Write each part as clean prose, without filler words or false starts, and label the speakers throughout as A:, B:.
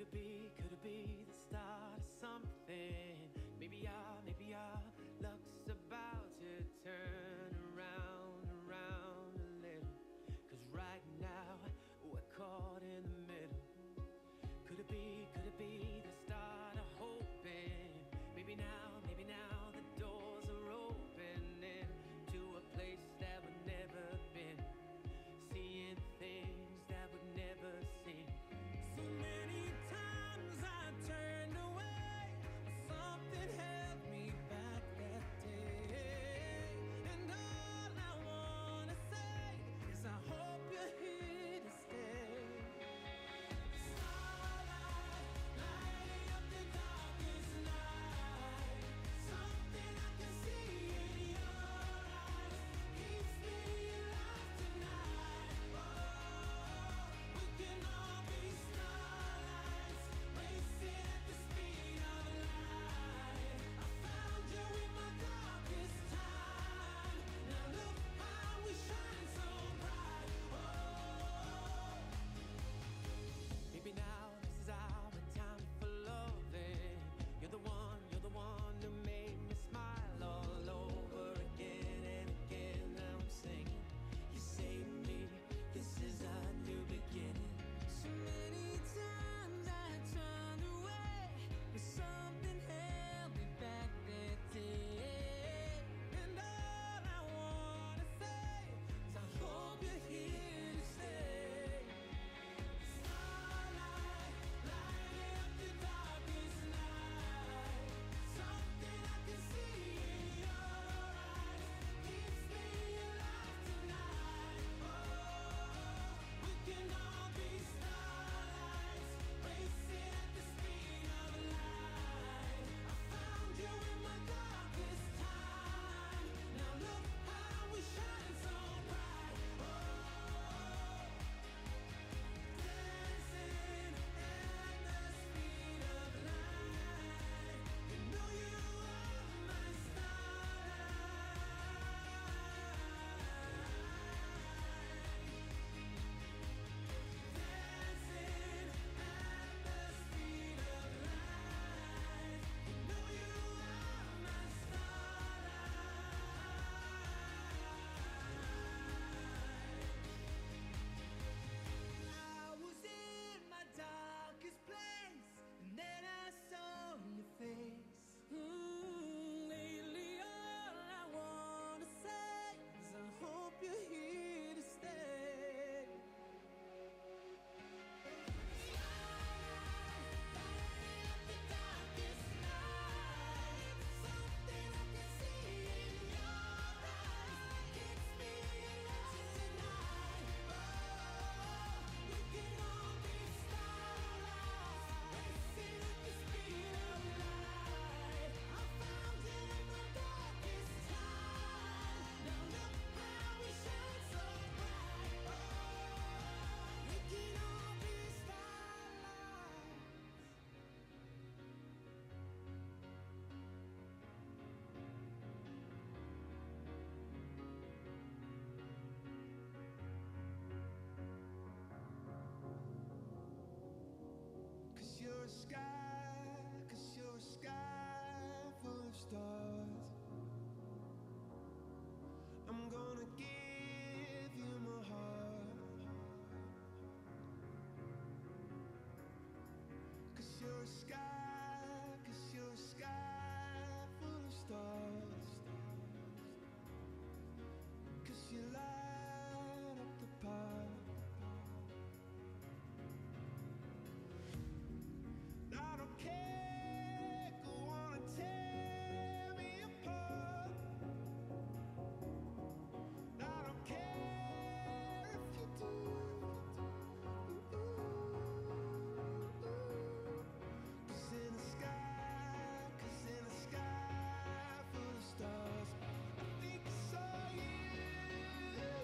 A: could it be the start of something? Maybe our luck's about to turn around a little. 'Cause right now we're caught in the middle. Could it be the start of hoping? Maybe now the doors are opening to a place that we've never been, seeing things that we've never seen. So many times I turned away, something held me back that day. And all I wanna say is I hope you're here to stay. Starlight, lighting up the darkest night. Something I can see in your eyes keeps me alive tonight. Oh, we can all be starlights, racing at the speed of light. I found you in my darkest time. Now look how we shine so bright. Oh, maybe now this is our time for loving. You're the one who made me smile all over again and again. Now I'm singing, you saved me, this is a new beginning. So many times I turned away, but something held me back that day. And all I wanna say is I hope you're here to stay. Starlight, lighting up the darkest night. Something I can see in your eyes keeps me alive tonight. Oh, we can all be starlights, racing at the speed of light. I found you in my darkest time. Now look how we shine so bright. Oh, dancing at the speed of light. You know you are my starlight. Dancing at the speed of light. You know you are my starlight. I was in my darkest place, and then I saw your face. Lately all I wanna say is I hope you're here to stay. Lighting up the darkest night. Something I can see in your eyes keeps me alive tonight. Oh, we can all be starlights, racing at the speed of light. I found you in my darkest time. Now look how we shine so bright. Oh, we can all be starlights. Cause you're a sky full of stars. I'm gonna give you my heart. Cause you're a sky full of stars. Cause you light up the park. I don't care, go on and tear me apart. I don't care if you do. Cause in the sky full of stars, I think I saw you.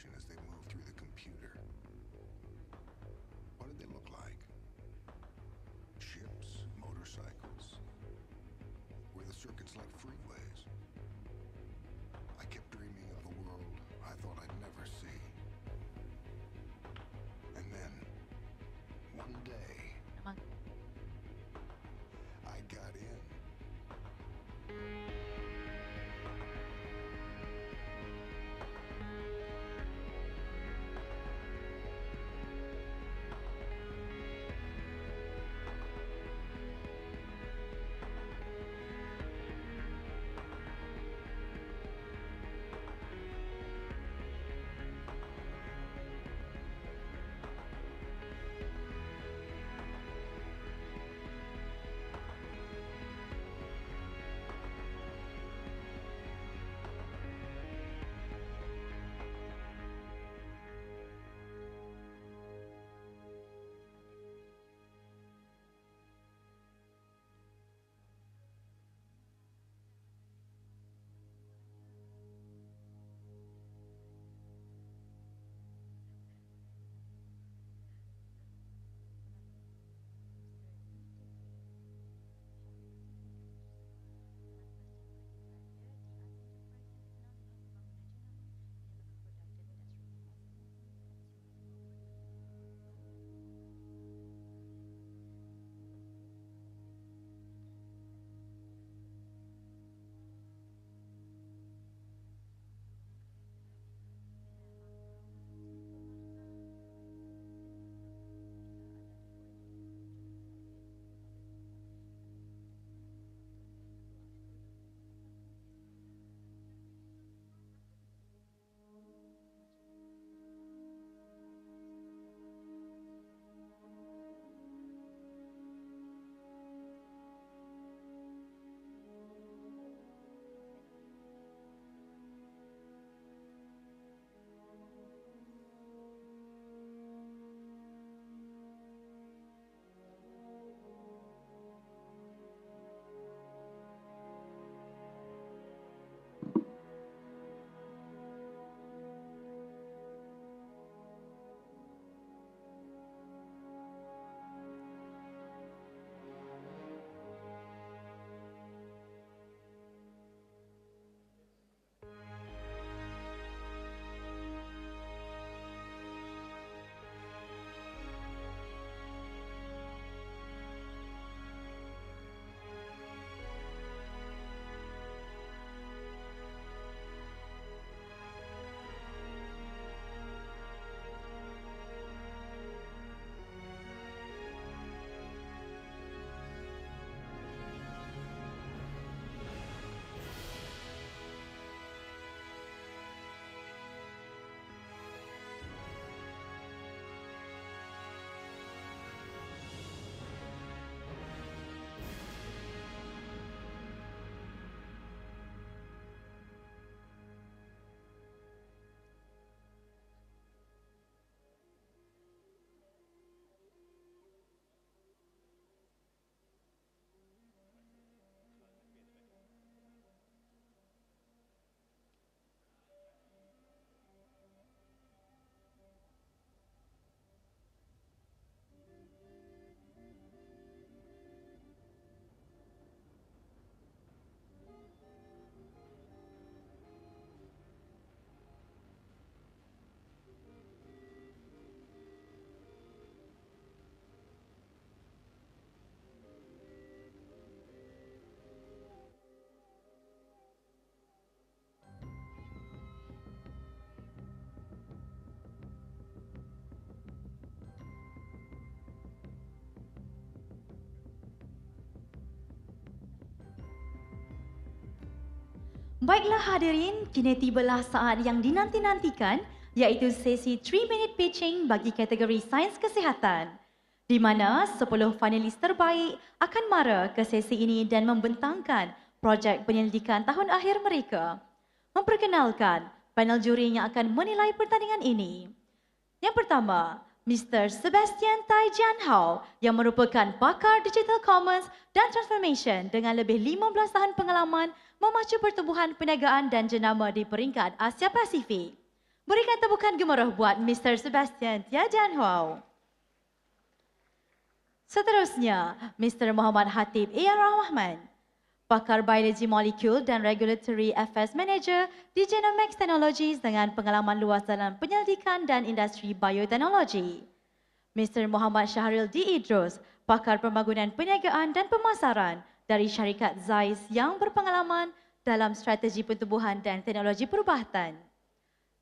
B: information as they move through the computer. What did they look like? Ships, motorcycles? Were the circuits like freeways? I kept dreaming of a world I thought I'd never see. And then, one day, I got in.
C: Baiklah hadirin, kini tibalah saat yang dinanti-nantikan iaitu sesi 3-minute pitching bagi kategori sains kesihatan di mana 10 finalis terbaik akan mara ke sesi ini dan membentangkan projek penyelidikan tahun akhir mereka. Memperkenalkan panel juri yang akan menilai pertandingan ini. Yang pertama, Mr. Sebastian Tai Jian Hao yang merupakan pakar Digital Commons dan Transformation dengan lebih 15 tahun pengalaman memacu pertumbuhan perniagaan dan jenama di peringkat Asia Pasifik. Berikan tepukan gemuruh buat Mr. Sebastian Tiajan Huau. Seterusnya, Mr. Muhammad Hatib A.R. Rahman, pakar biologi molekul dan regulatory affairs manager di Genomics Technologies dengan pengalaman luas dalam penyelidikan dan industri bioteknologi. Mr. Muhammad Syahril D. Idrus, pakar pembangunan perniagaan dan pemasaran dari syarikat Zeiss yang berpengalaman dalam strategi pertumbuhan dan teknologi perubatan.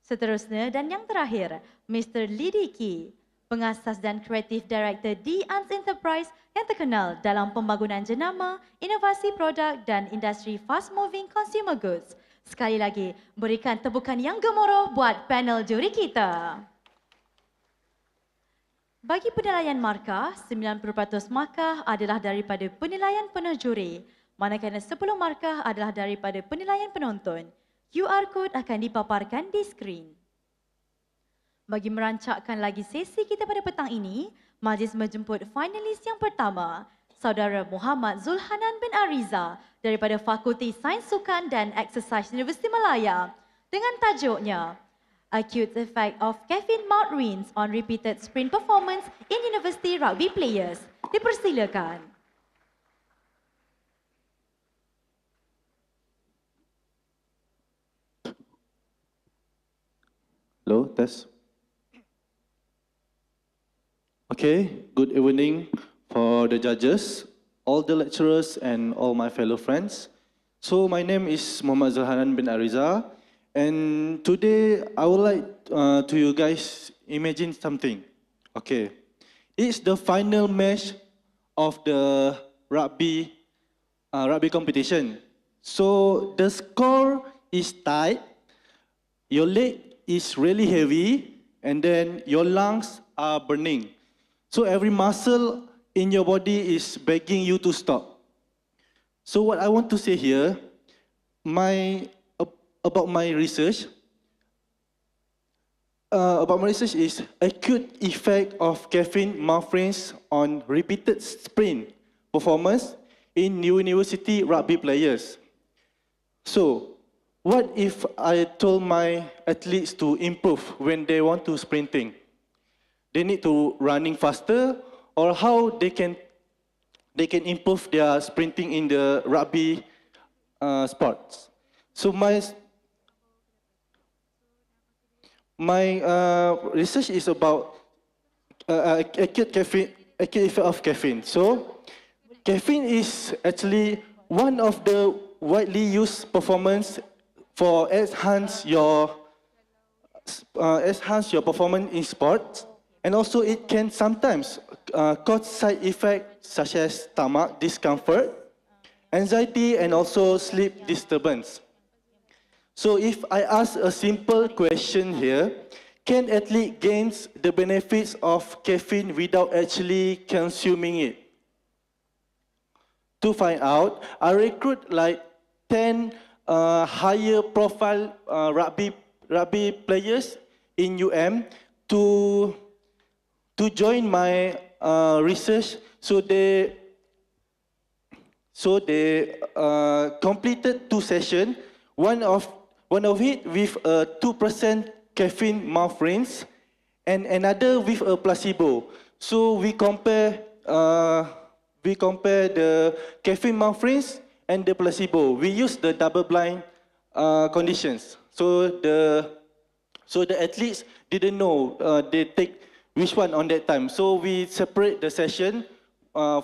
C: Seterusnya dan yang terakhir, Mr. Lidi Ki, pengasas dan kreatif director di Ants Enterprise yang terkenal dalam pembangunan jenama, inovasi produk dan industri fast moving consumer goods. Sekali lagi, berikan tepukan yang gemuruh buat panel juri kita. Bagi penilaian markah, 90% markah adalah daripada penilaian penuh juri, manakala 10 markah adalah daripada penilaian penonton. QR code akan dipaparkan di skrin. Bagi merancakkan lagi sesi kita pada petang ini, majlis menjemput finalis yang pertama, Saudara Muhammad Zulhanan bin Ariza daripada Fakulti Sains Sukan dan Exercise Universiti Malaya dengan tajuknya Acute Effect of Caffeine Mouth Rinse on Repeated Sprint Performance in University Rugby Players. Dipersilakan.
D: Hello, test. Okay, good evening for the judges, all the lecturers and all my fellow friends. So my name is Muhammad Zulhanan bin Ariza, and today I would like to you guys imagine something. Okay, it's the final match of the rugby competition. So the score is tight, your leg is really heavy, and then your lungs are burning. So every muscle in your body is begging you to stop. So what I want to say here, about my research is acute effect of caffeine mouth rinse on repeated sprint performance in university rugby players. So what if I told my athletes to improve when they want to sprinting? They need to running faster, or how they can improve their sprinting in the rugby sports. So my research is about acute effect of caffeine. So caffeine is actually one of the widely used performance for enhance your performance in sports. And also it can sometimes cause side effects such as stomach discomfort, anxiety, and also sleep disturbance. So if I ask a simple question here, can athlete gain the benefits of caffeine without actually consuming it? To find out, I recruit like 10 higher profile rugby players in UM to join my research. So they completed 2 sessions, one of it with a 2% caffeine mouth rinse and another with a placebo. So we compare the caffeine mouth rinse and the placebo. We use the double blind conditions. So the athletes didn't know they take which one on that time. So we separate the session on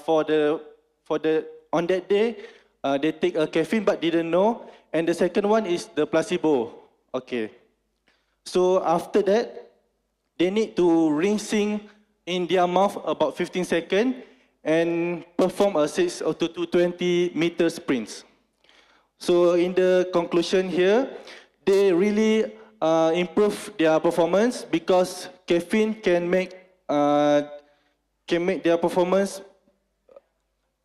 D: that day. They take a caffeine but didn't know, and the second one is the placebo. Okay. So after that, they need to rinsing in their mouth about 15 seconds and perform a 6 to 20 meter sprints. So in the conclusion here, they really improve their performance because caffeine can make their performance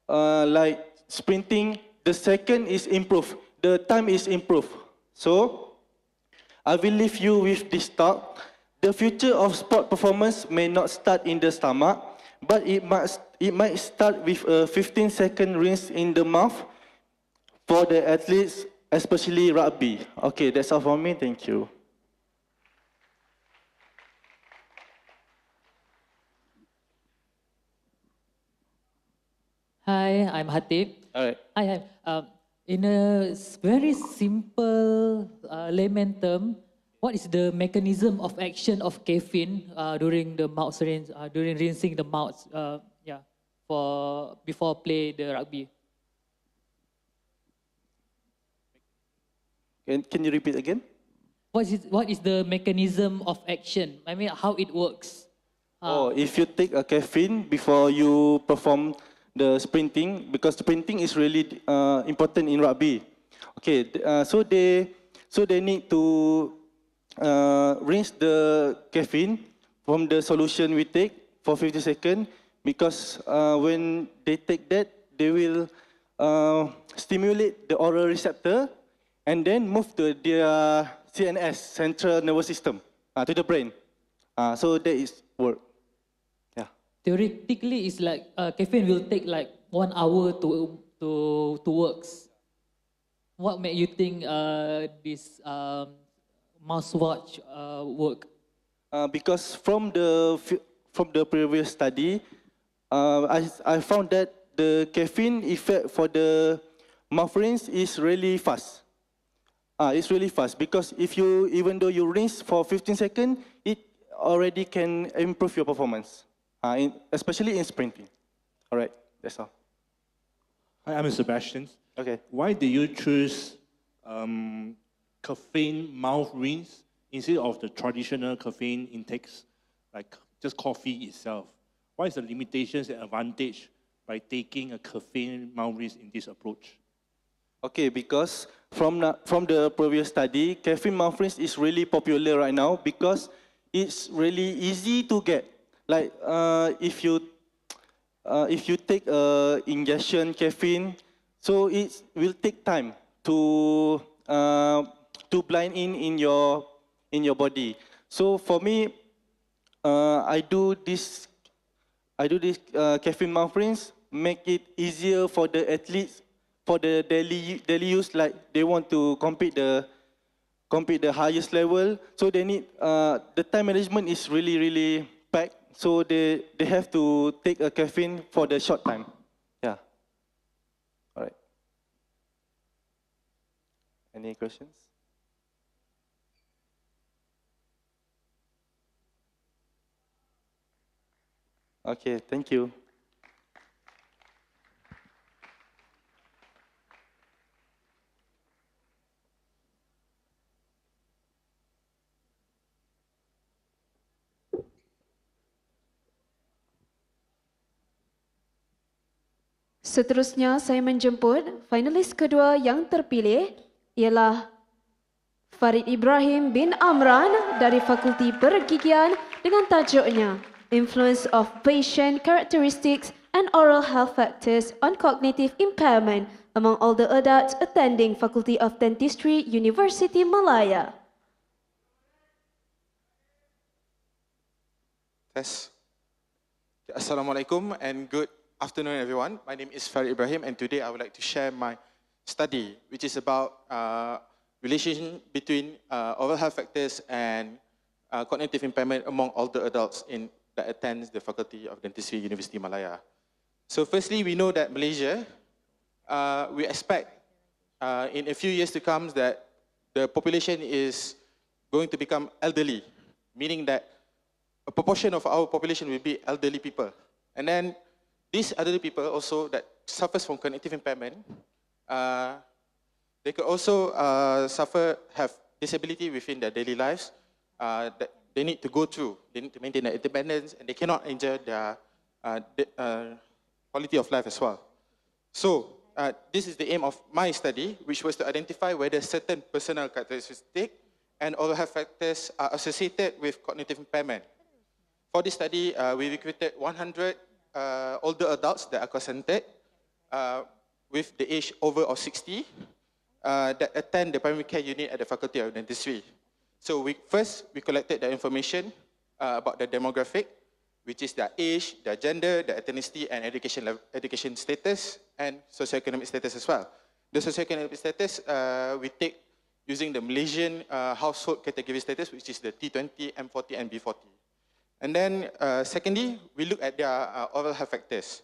D: like sprinting. The second is improved. The time is improved. So I will leave you with this thought. The future of sport performance may not start in the stomach, but it might start with a 15-second rinse in the mouth for the athletes, especially rugby. Okay, that's all for me. Thank you.
E: Hi, I'm Hatip.
D: All right.
E: Hi. In a very simple layman term, what is the mechanism of action of caffeine during the mouth rinse, during rinsing the mouth, for before play the rugby?
D: Can you repeat again?
E: What is the mechanism of action? I mean, how it works?
D: If you take a caffeine before you perform the sprinting, because sprinting is really important in rugby. Okay, so they need to rinse the caffeine from the solution we take for 50 seconds, because when they take that, they will stimulate the oral receptor and then move to their CNS, central nervous system, to the brain. So that is work. Yeah.
E: Theoretically, it's like caffeine will take like 1 hour to works. What made you think this mouthwash work?
D: Because from the previous study, I found that the caffeine effect for the mouth rinse is really fast. It's really fast because even though you rinse for 15 seconds, it already can improve your performance, especially in sprinting. All right, that's all.
F: Hi, I'm Sebastian.
D: Okay.
F: Why did you choose caffeine mouth rinse instead of the traditional caffeine intakes, like just coffee itself? What is the limitations and advantage by taking a caffeine mouth rinse in this approach?
D: Okay, because from the previous study, caffeine mouth rinse is really popular right now because it's really easy to get. Like if you take ingestion caffeine, so it will take time to blind in your body. So for me, I do this caffeine mouth rinse, make it easier for the athletes for the daily use, like they want to compete the highest level, so they need the time management is really packed, so they have to take a caffeine for the short time. Yeah. All right. Any questions? Okay, thank you.
G: Seterusnya saya menjemput finalis kedua yang terpilih ialah Farid Ibrahim bin Amran dari Fakulti Pergigian dengan tajuknya Influence of Patient Characteristics and Oral Health Factors on Cognitive Impairment among older adults attending Faculty of Dentistry, Universiti Malaya.
H: Yes. Assalamualaikum and good afternoon, everyone. My name is Farid Ibrahim, and today I would like to share my study, which is about relation between oral health factors and cognitive impairment among older adults that attends the Faculty of Dentistry, Universiti Malaya. So firstly, we know that Malaysia, we expect in a few years to come that the population is going to become elderly, meaning that a proportion of our population will be elderly people. And then these elderly people also that suffers from cognitive impairment, they could also have disability within their daily lives that they need to go through. They need to maintain their independence and they cannot enjoy their quality of life as well. So this is the aim of my study, which was to identify whether certain personal characteristics and oral health factors are associated with cognitive impairment. For this study, we recruited 100 older adults that are consented with the age over of 60 that attend the primary care unit at the Faculty of Dentistry. So first, we collected the information about the demographic, which is their age, their gender, their ethnicity, and education status, and socioeconomic status as well. The socioeconomic status we take using the Malaysian household category status, which is the T20, M40, and B40. And then secondly, we look at their oral health factors.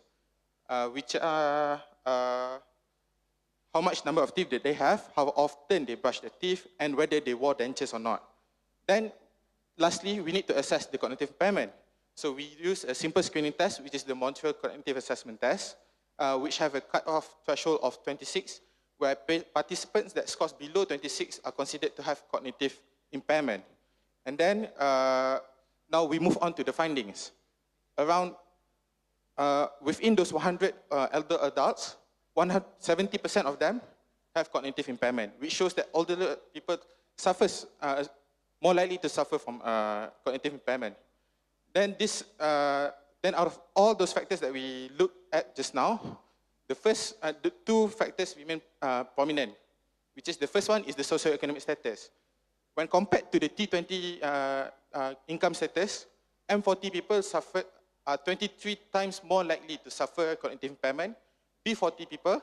H: which are how much number of teeth did they have, how often they brush their teeth, and whether they wore dentures or not. Then, lastly, we need to assess the cognitive impairment. So we use a simple screening test, which is the Montreal Cognitive Assessment Test, which have a cut-off threshold of 26, where participants that scores below 26 are considered to have cognitive impairment. And then, now we move on to the findings. Within those 100 elder adults, 70% of them have cognitive impairment, which shows that older people more likely to suffer from cognitive impairment. Then out of all those factors that we looked at just now, the two factors remain prominent, which is the first one is the socioeconomic status. When compared to the T20 income status, M40 people are 23 times more likely to suffer cognitive impairment. B40 people,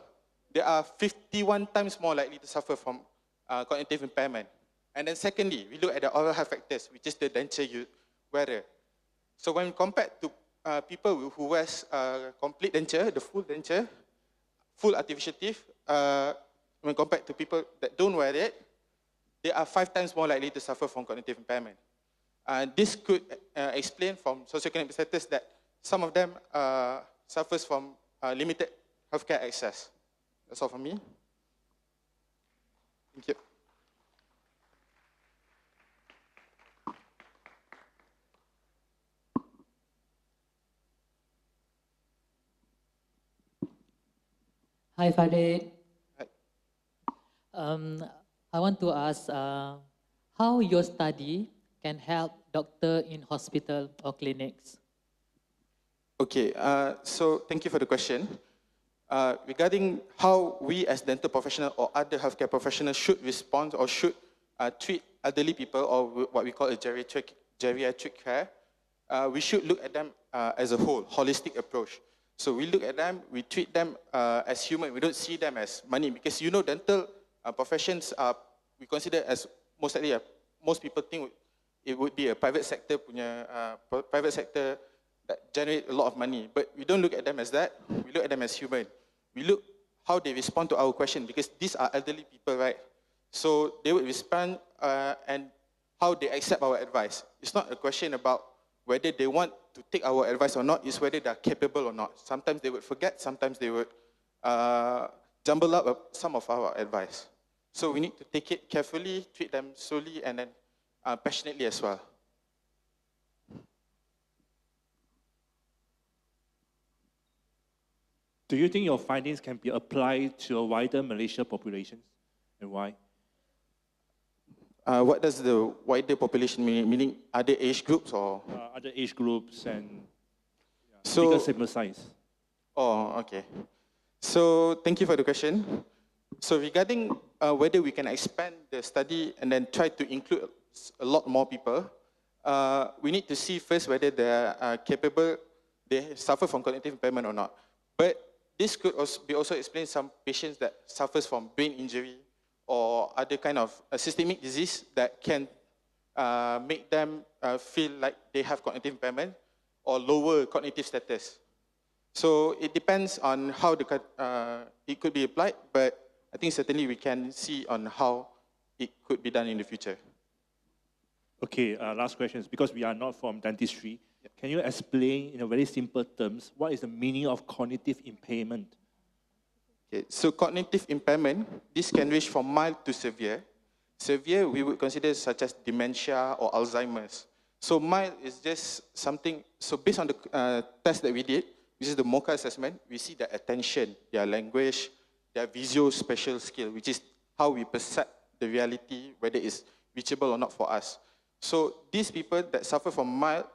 H: they are 51 times more likely to suffer from cognitive impairment. And then secondly, we look at the oral health factors, which is the denture wearer. So when compared to people who wears complete denture, the full denture, full artificial teeth, when compared to people that don't wear it, they are 5 times more likely to suffer from cognitive impairment. This could explain from socioeconomic status that some of them suffers from limited healthcare access. That's all from me. Thank you.
E: Hi, Farid.
H: Hi.
E: I want to ask how your study can help doctor in hospital or clinics.
H: Okay, so thank you for the question. Regarding how we as dental professionals or other healthcare professionals should respond or should treat elderly people or what we call a geriatric care, we should look at them as a whole, holistic approach. So we look at them, we treat them as human, we don't see them as money, because you know dental professions are, we consider as most likely, most people think it would be a private sector that generate a lot of money, but we don't look at them as that, we look at them as human. We look how they respond to our question, because these are elderly people, right? So they would respond and how they accept our advice. It's not a question about whether they want to take our advice or not, it's whether they're capable or not. Sometimes they would forget, sometimes they would jumble up some of our advice. So we need to take it carefully, treat them slowly, and then passionately as well.
F: Do you think your findings can be applied to a wider Malaysia population, and why?
H: What does the wider population mean? Meaning other age groups or?
F: Other age groups and
H: So-
F: bigger sample size.
H: Oh, okay. So thank you for the question. So regarding whether we can expand the study and then try to include a lot more people, we need to see first whether they are capable, they suffer from cognitive impairment or not. But this could also explain some patients that suffers from brain injury or other kind of systemic disease that can make them feel like they have cognitive impairment or lower cognitive status. So it depends on how it could be applied, but I think certainly we can see on how it could be done in the future.
F: Okay, last question is because we are not from dentistry. Can you explain in a very simple terms what is the meaning of cognitive impairment?
H: Okay, so cognitive impairment, this can range from mild to severe. Severe we would consider such as dementia or Alzheimer's. So mild is just something, so based on the test that we did, which is the MOCA assessment, we see their attention, their language, their visual-spatial skill, which is how we perceive the reality, whether it's reachable or not for us. So these people that suffer from mild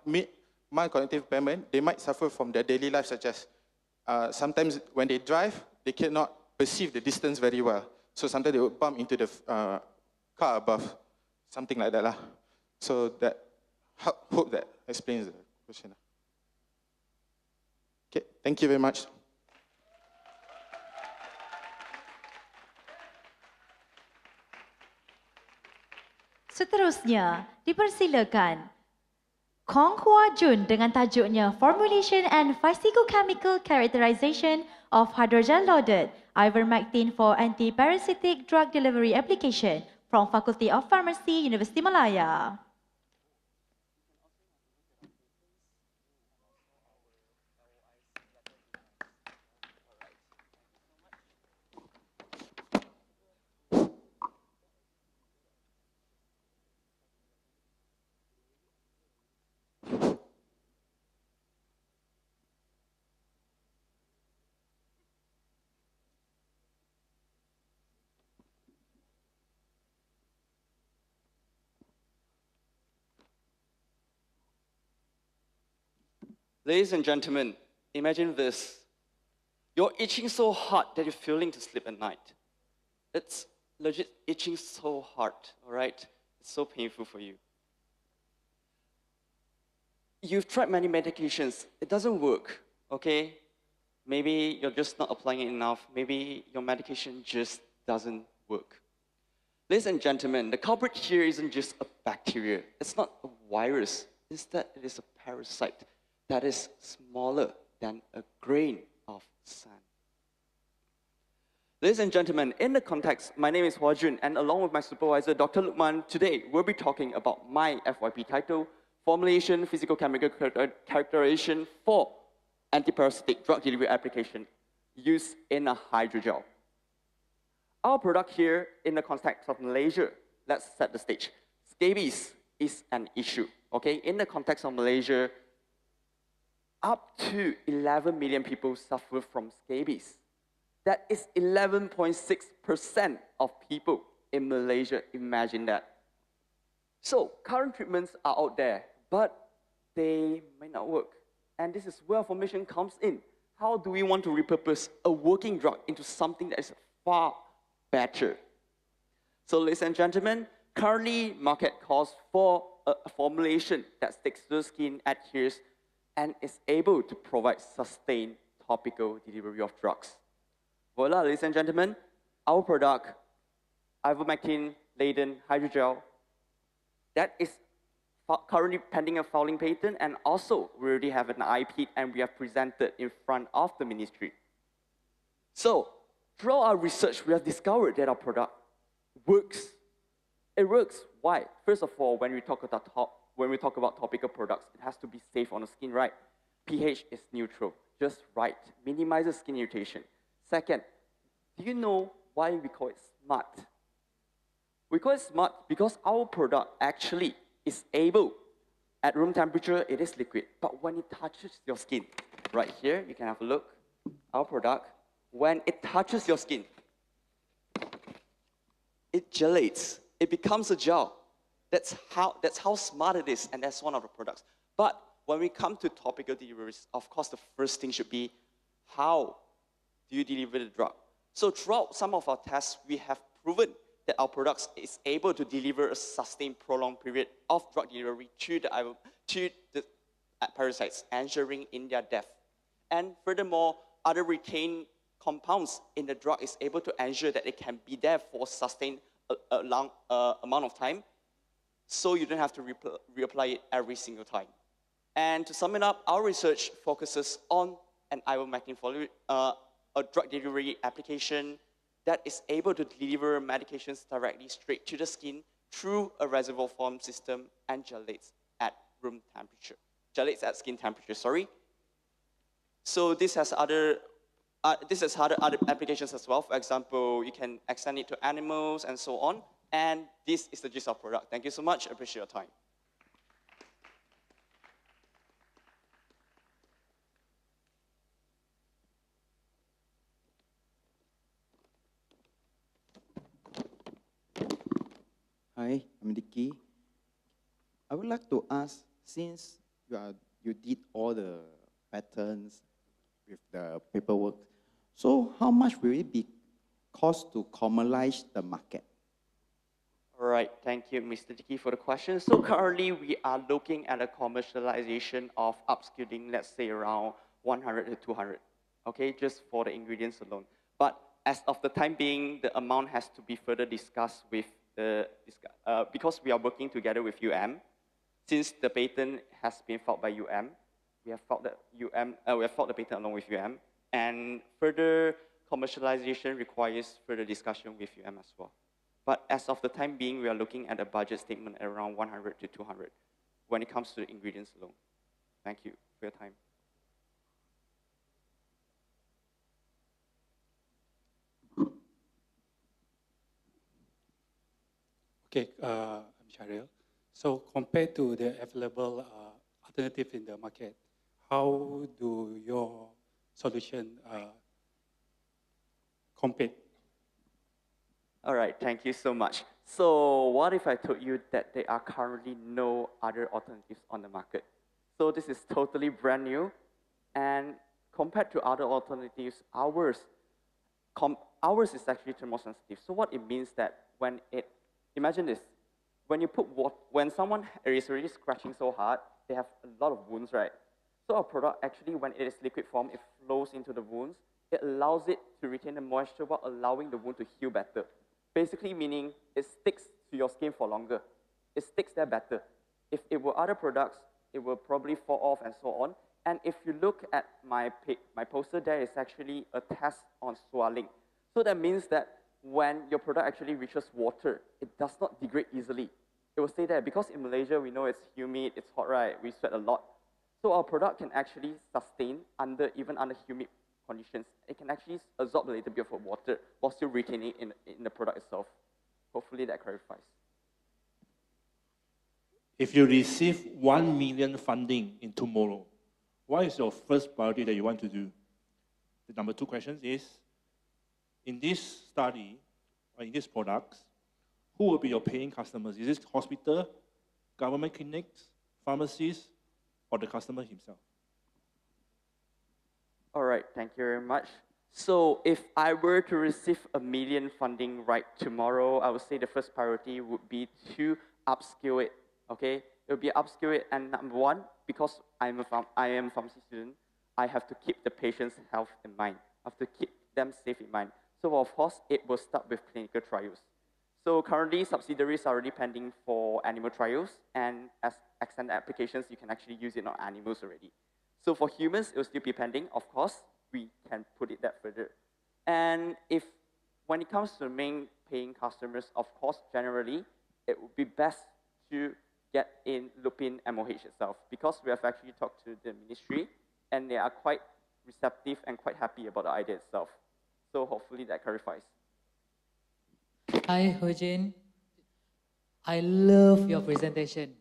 H: cognitive impairment, they might suffer from their daily life, such as sometimes when they drive, they cannot perceive the distance very well. So sometimes they will bump into the car above, something like that lah. So that, hope that explains the question. Okay, thank you very much.
C: Seterusnya, dipersilakan Kong Hua Jun dengan tajuknya Formulation and Physicochemical Characterization of Hydrogel Loaded Ivermectin for Antiparasitic Drug Delivery Application from Faculty of Pharmacy, Universiti Malaya.
I: Ladies and gentlemen, imagine this. You're itching so hard that you're failing to sleep at night. It's legit itching so hard, all right? It's so painful for you. You've tried many medications. It doesn't work, okay? Maybe you're just not applying it enough. Maybe your medication just doesn't work. Ladies and gentlemen, the culprit here isn't just a bacteria. It's not a virus. Instead, it is a parasite that is smaller than a grain of sand. Ladies and gentlemen, in the context, my name is Hua Jun, and along with my supervisor, Dr. Lukman, today we'll be talking about my FYP title, Formulation, Physicochemical Characterization for Antiparasitic Drug Delivery Application used in a hydrogel. Our product here, in the context of Malaysia, let's set the stage. Scabies is an issue, okay? In the context of Malaysia, up to 11 million people suffer from scabies. That is 11.6% of people in Malaysia. Imagine that. So current treatments are out there, but they may not work. And this is where formulation comes in. How do we want to repurpose a working drug into something that is far better? So ladies and gentlemen, currently market cost for a formulation that sticks to the skin, adheres, and is able to provide sustained topical delivery of drugs. Voila, ladies and gentlemen, our product, ivermectin-laden hydrogel, that is currently pending a filing patent, and also we already have an IP and we have presented in front of the ministry. So, through our research, we have discovered that our product works. It works. Why? First of all, when we talk about topical products, it has to be safe on the skin, right? pH is neutral, just right, minimizes skin irritation. Second, do you know why we call it smart? We call it smart because our product actually is able, at room temperature, it is liquid, but when it touches your skin, right here, you can have a look, our product, when it touches your skin, it gelates, it becomes a gel. That's how smart it is, and that's one of the products. But when we come to topical deliveries, of course, the first thing should be, how do you deliver the drug? So throughout some of our tests, we have proven that our products is able to deliver a sustained, prolonged period of drug delivery to the parasites, ensuring in their death. And furthermore, other retained compounds in the drug is able to ensure that it can be there for sustained a long amount of time, so you don't have to reapply it every single time. And to sum it up, our research focuses on an ivermectin a drug delivery application that is able to deliver medications directly straight to the skin through a reservoir form system and gelates at room temperature. Gelates at skin temperature, sorry. So this has other applications as well. For example, you can extend it to animals and so on. And this is the gist of product. Thank you so much. I appreciate your time.
J: Hi, I'm Dicky. I would like to ask, since you did all the patterns with the paperwork, so how much will it be cost to commercialize the market?
I: All right, thank you, Mr. Dicky, for the question. So currently, we are looking at a commercialization of upskilling, let's say around 100 to 200, okay, just for the ingredients alone. But as of the time being, the amount has to be further discussed with because we are working together with Since the patent has been filed by we have filed the patent along with and further commercialization requires further discussion with as well. But as of the time being, we are looking at a budget statement at around 100 to 200 when it comes to the ingredients alone. Thank you for your time.
K: Okay, I'm Sharil. So compared to the available alternative in the market, how do your solution compete?
I: All right, thank you so much. So what if I told you that there are currently no other alternatives on the market? So this is totally brand new, and compared to other alternatives, ours is actually thermosensitive. So what it means that imagine this, when someone is already scratching so hard, they have a lot of wounds, right? So our product actually, when it is liquid form, it flows into the wounds. It allows it to retain the moisture while allowing the wound to heal better. Basically meaning it sticks to your skin for longer. It sticks there better. If it were other products, it will probably fall off and so on. And if you look at my poster, there is actually a test on swelling. So that means that when your product actually reaches water, it does not degrade easily. It will stay there because in Malaysia, we know it's humid, it's hot, right? We sweat a lot. So our product can actually sustain even under humid conditions. It can actually absorb a little bit of water while still retaining in the product itself. Hopefully that clarifies.
F: If you receive 1 million funding in tomorrow, what is your first priority that you want to do? The number 2 question is, in this study, or in these products, who will be your paying customers? Is it hospital, government clinics, pharmacies, or the customer himself?
I: All right, thank you very much. So if I were to receive 1 million funding right tomorrow, I would say the first priority would be to upskill it, okay? It would be upskill it, and number 1, because I am a pharmacy student, I have to keep the patient's health in mind. I have to keep them safe in mind. So of course, it will start with clinical trials. So currently, subsidiaries are already pending for animal trials, and as extended applications, you can actually use it on animals already. So for humans, it will still be pending. Of course, we can put it that further. And when it comes to the main paying customers, of course, generally, it would be best to loop in MOH itself, because we have actually talked to the ministry, and they are quite receptive and quite happy about the idea itself. So hopefully that clarifies.
E: Hi, Hojin. I love your presentation.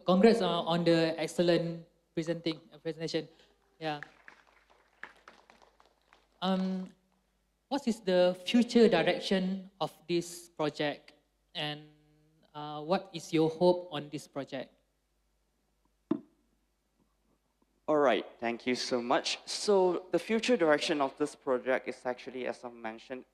E: Congrats on the excellent presentation. Yeah. What is the future direction of this project, and what is your hope on this project?
I: All right, thank you so much. So the future direction of this project is actually, as I mentioned,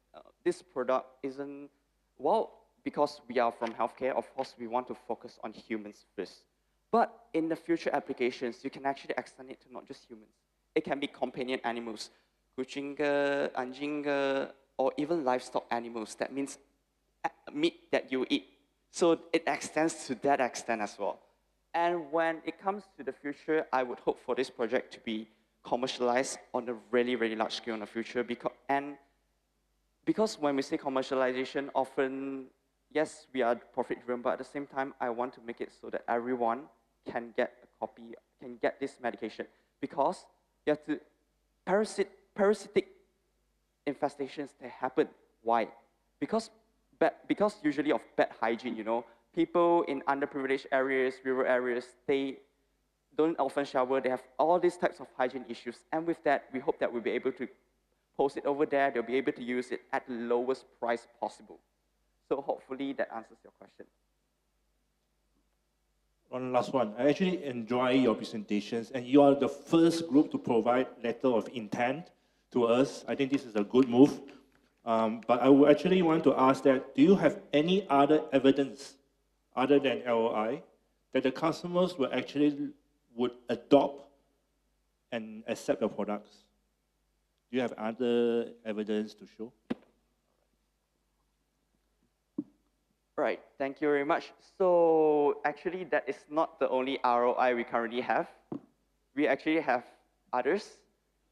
I: this product isn't, well, because we are from healthcare, of course, we want to focus on humans first. But in the future applications, you can actually extend it to not just humans. It can be companion animals, kucing ke, anjing ke, or even livestock animals. That means meat that you eat. So it extends to that extent as well. And when it comes to the future, I would hope for this project to be commercialized on a really, really large scale in the future. Because when we say commercialization, often, yes, we are profit-driven, but at the same time, I want to make it so that everyone can get a copy, can get this medication. Because you have to, parasitic infestations, they happen. Why? Because usually of bad hygiene, you know. People in underprivileged areas, rural areas, they don't often shower. They have all these types of hygiene issues. And with that, we hope that we'll be able to post it over there. They'll be able to use it at the lowest price possible. So hopefully that answers your question.
F: One last one. I actually enjoy your presentations, and you are the first group to provide letter of intent to us. I think this is a good move. But I would actually want to ask that, do you have any other evidence other than LOI that the customers would adopt and accept the products? Do you have other evidence to show?
I: Right, thank you very much. So actually that is not the only ROI we currently have. We actually have others.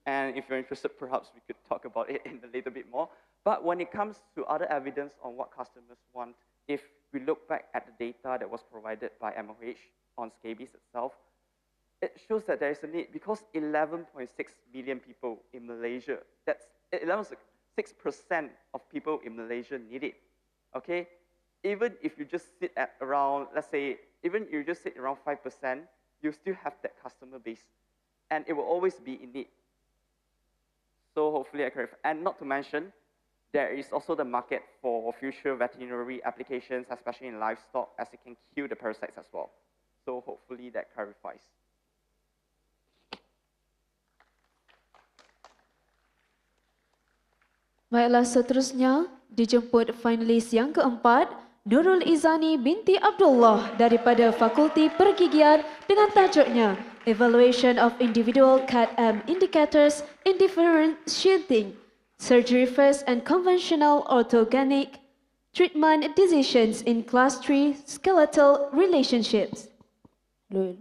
I: And if you're interested, perhaps we could talk about it in a little bit more. But when it comes to other evidence on what customers want, if we look back at the data that was provided by MOH on scabies itself, it shows that there is a need because 11.6 million people in Malaysia, that's 11.6% of people in Malaysia need it, okay? Even if you just sit at around, let's say, even if you just sit around 5%, you still have that customer base. And it will always be in need. So hopefully I clarify. And not to mention, there is also the market for future veterinary applications, especially in livestock, as it can kill the parasites as well. So hopefully that clarifies.
G: Baiklah, seterusnya dijemput finalis yang keempat, Nurul Izani binti Abdullah daripada Fakulti Pergigian dengan tajuknya Evaluation of Individual CAT-M Indicators in Differentiating Surgery-First and Conventional Orthogenic Treatment Decisions in Class 3 Skeletal Relationships. Lul.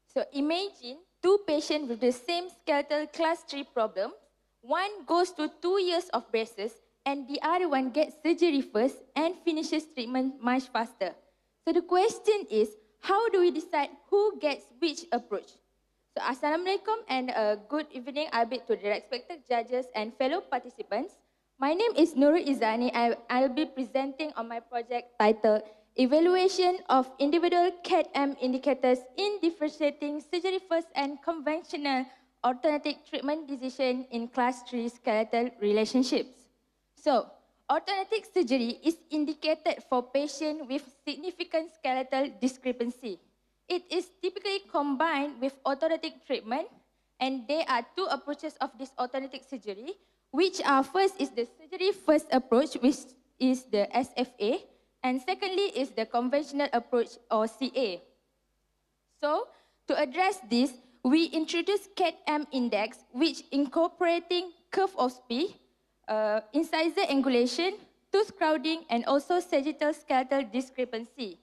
L: So imagine two patients with the same skeletal class 3 problem. One goes to 2 years of braces and the other one gets surgery first and finishes treatment much faster. So the question is, how do we decide who gets which approach? So Assalamualaikum and good evening albeit to the respected judges and fellow participants. My name is Nurul Izani. I'll be presenting on my project titled Evaluation of Individual CAT-M Indicators in Differentiating Surgery-First and Conventional Alternative Treatment Decision in Class 3 Skeletal Relationships. So, orthodontic surgery is indicated for patients with significant skeletal discrepancy. It is typically combined with orthodontic treatment, and there are two approaches of this orthodontic surgery, which are first is the surgery-first approach, which is the SFA, and secondly is the conventional approach or CA. So, to address this, we introduced CAT-M index, which incorporating curve of Spee, incisor angulation, tooth crowding, and also sagittal skeletal discrepancy.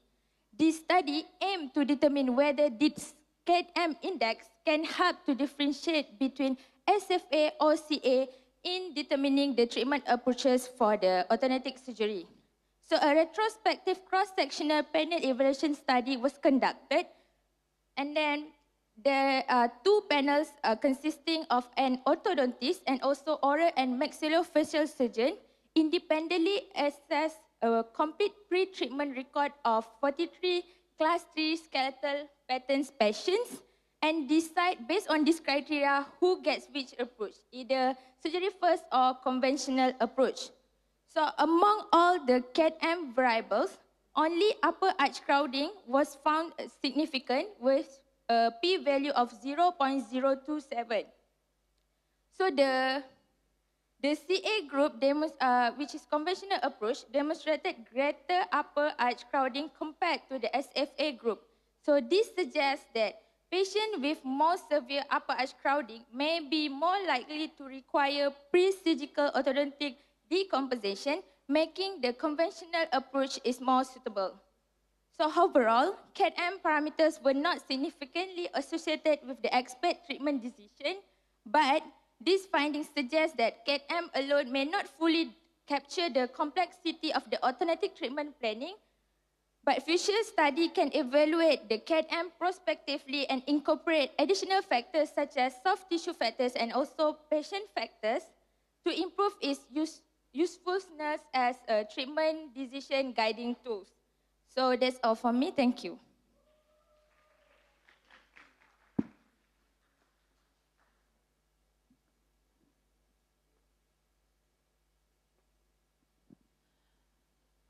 L: This study aimed to determine whether this CAT-M index can help to differentiate between SFA or CA in determining the treatment approaches for the orthodontic surgery. So a retrospective cross-sectional panel evaluation study was conducted, and then there are two panels consisting of an orthodontist and also oral and maxillofacial surgeon independently assess a complete pre-treatment record of 43 class 3 skeletal patterns patients and decide based on this criteria who gets which approach, either surgery first or conventional approach. So among all the CAT-M variables, only upper arch crowding was found significant with a p-value of 0.027. So the CA group, which is conventional approach, demonstrated greater upper arch crowding compared to the SFA group. So this suggests that patients with more severe upper arch crowding may be more likely to require pre-surgical orthodontic decomposition, making the conventional approach is more suitable. So overall, CAT-M parameters were not significantly associated with the expert treatment decision, but these findings suggest that CAT-M alone may not fully capture the complexity of the orthodontic treatment planning, but future study can evaluate the CAT-M prospectively and incorporate additional factors such as soft tissue factors and also patient factors to improve its usefulness as a treatment decision guiding tools. So that's all for me. Thank you.